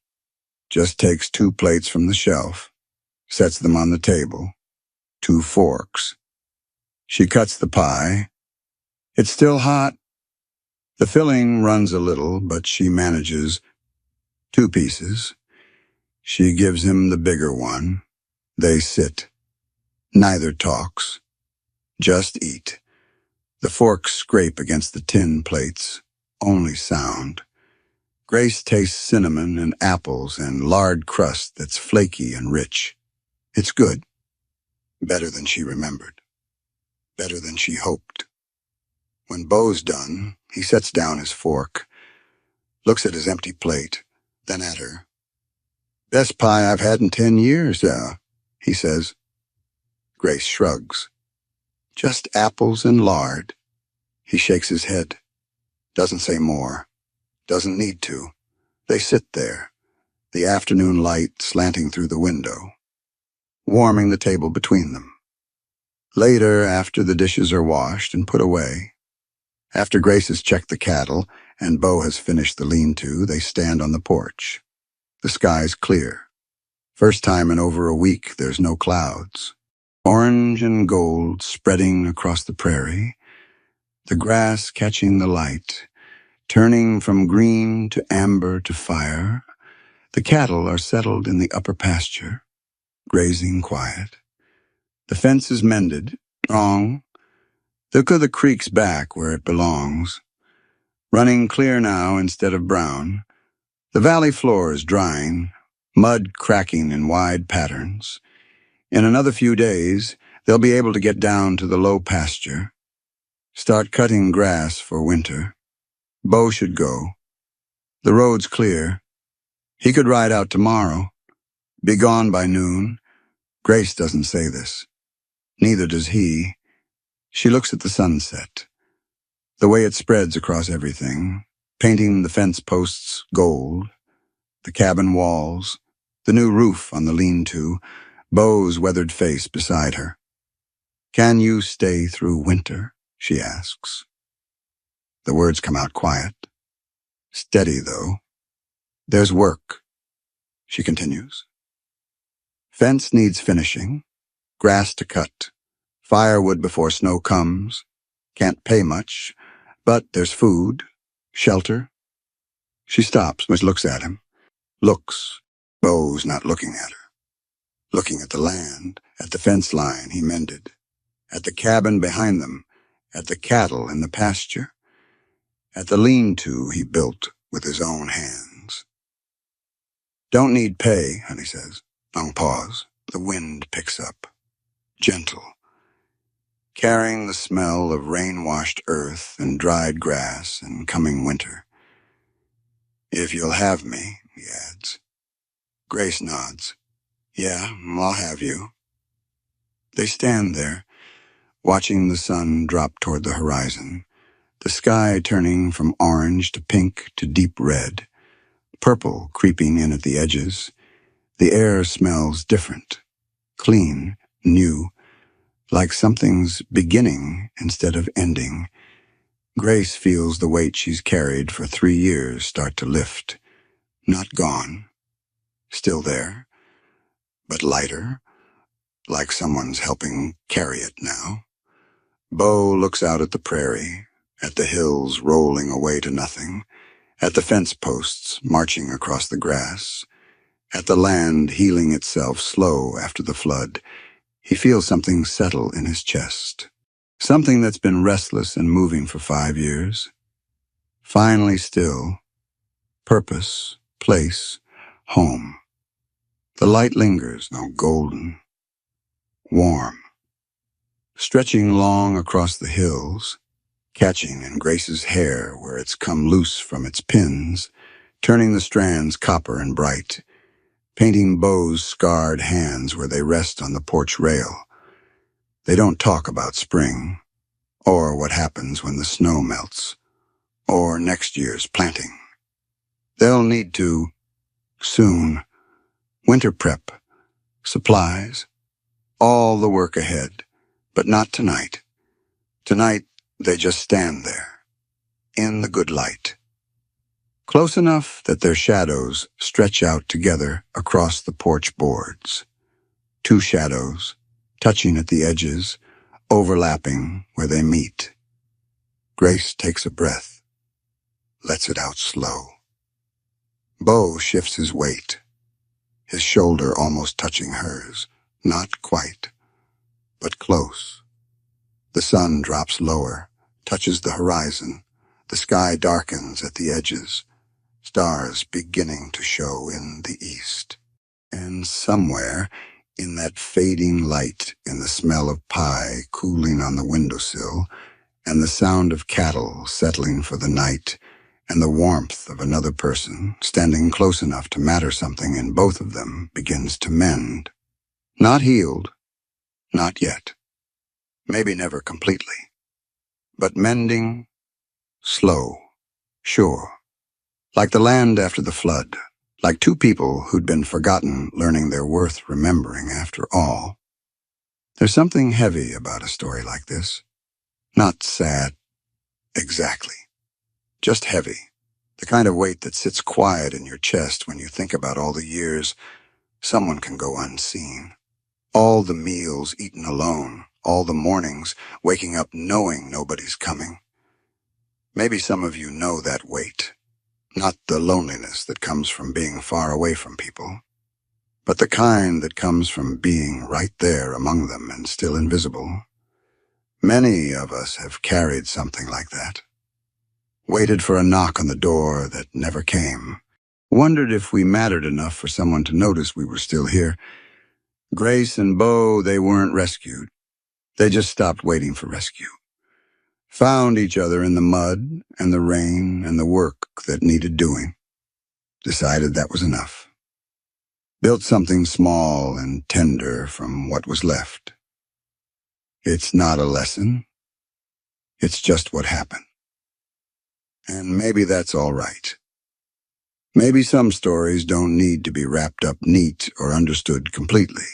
just takes 2 plates from the shelf, sets them on the table, 2 forks. She cuts the pie. It's still hot. The filling runs a little, but she manages 2 pieces. She gives him the bigger one. They sit. Neither talks. Just eat. The forks scrape against the tin plates. Only sound. Grace tastes cinnamon and apples and lard crust that's flaky and rich. It's good. Better than she remembered. Better than she hoped. When Bo's done, he sets down his fork, looks at his empty plate, then at her. "Best pie I've had in 10 years, he says. Grace shrugs. Just apples and lard. He shakes his head. Doesn't say more. Doesn't need to. They sit there, the afternoon light slanting through the window, warming the table between them. Later, after the dishes are washed and put away, after Grace has checked the cattle and Beau has finished the lean-to, they stand on the porch. The sky's clear. First time in over a week there's no clouds. Orange and gold spreading across the prairie, the grass catching the light, turning from green to amber to fire. The cattle are settled in the upper pasture, grazing quiet. The fence is mended, strong. The creek's back where it belongs, running clear now instead of brown. The valley floor is drying, mud cracking in wide patterns. In another few days, they'll be able to get down to the low pasture, start cutting grass for winter. Beau should go. The road's clear. He could ride out tomorrow, be gone by noon. Grace doesn't say this. Neither does he. She looks at the sunset, the way it spreads across everything, painting the fence posts gold, the cabin walls, the new roof on the lean-to, Beau's weathered face beside her. Can you stay through winter? She asks. The words come out quiet. Steady, though. There's work, she continues. Fence needs finishing, grass to cut, firewood before snow comes. Can't pay much, but there's food, shelter. She stops, but looks at him. Looks. Beau's not looking at her. Looking at the land, at the fence line he mended, at the cabin behind them, at the cattle in the pasture, at the lean-to he built with his own hands. Don't need pay, honey says. Long pause. The wind picks up. Gentle. Carrying the smell of rain-washed earth and dried grass and coming winter. If you'll have me, he adds. Grace nods. Yeah, I'll have you. They stand there, watching the sun drop toward the horizon, the sky turning from orange to pink to deep red, purple creeping in at the edges. The air smells different, clean, new, like something's beginning instead of ending. Grace feels the weight she's carried for 3 years start to lift. Not gone. Still there, but lighter, like someone's helping carry it now. Beau looks out at the prairie, at the hills rolling away to nothing, at the fence posts marching across the grass, at the land healing itself slow after the flood. He feels something settle in his chest, something that's been restless and moving for 5 years. Finally still, purpose, place, home. The light lingers, now golden, warm, stretching long across the hills, catching in Grace's hair where it's come loose from its pins, turning the strands copper and bright, painting Beau's scarred hands where they rest on the porch rail. They don't talk about spring, or what happens when the snow melts, or next year's planting. They'll need to, soon, winter prep, supplies, all the work ahead, but not tonight. Tonight, they just stand there, in the good light, close enough that their shadows stretch out together across the porch boards. 2 shadows, touching at the edges, overlapping where they meet. Grace takes a breath, lets it out slow. Beau shifts his weight, his shoulder almost touching hers, not quite, but close. The sun drops lower, touches the horizon. The sky darkens at the edges, stars beginning to show in the east. And somewhere, in that fading light, in the smell of pie cooling on the windowsill, and the sound of cattle settling for the night, and the warmth of another person standing close enough to matter something in both of them begins to mend. Not healed, not yet. Maybe never completely. But mending, slow, sure. Like the land after the flood. Like two people who'd been forgotten learning they're worth remembering after all. There's something heavy about a story like this. Not sad, exactly. Just heavy. The kind of weight that sits quiet in your chest when you think about all the years someone can go unseen. All the meals eaten alone, all the mornings waking up knowing nobody's coming. Maybe some of you know that weight. Not the loneliness that comes from being far away from people, but the kind that comes from being right there among them and still invisible. Many of us have carried something like that. Waited for a knock on the door that never came. Wondered if we mattered enough for someone to notice we were still here. Grace and Bo, they weren't rescued. They just stopped waiting for rescue. Found each other in the mud and the rain and the work that needed doing. Decided that was enough. Built something small and tender from what was left. It's not a lesson. It's just what happened. And maybe that's all right. Maybe some stories don't need to be wrapped up neat or understood completely.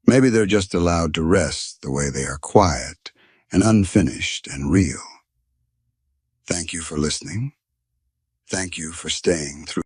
Maybe they're just allowed to rest the way they are, quiet and unfinished and real. Thank you for listening. Thank you for staying through.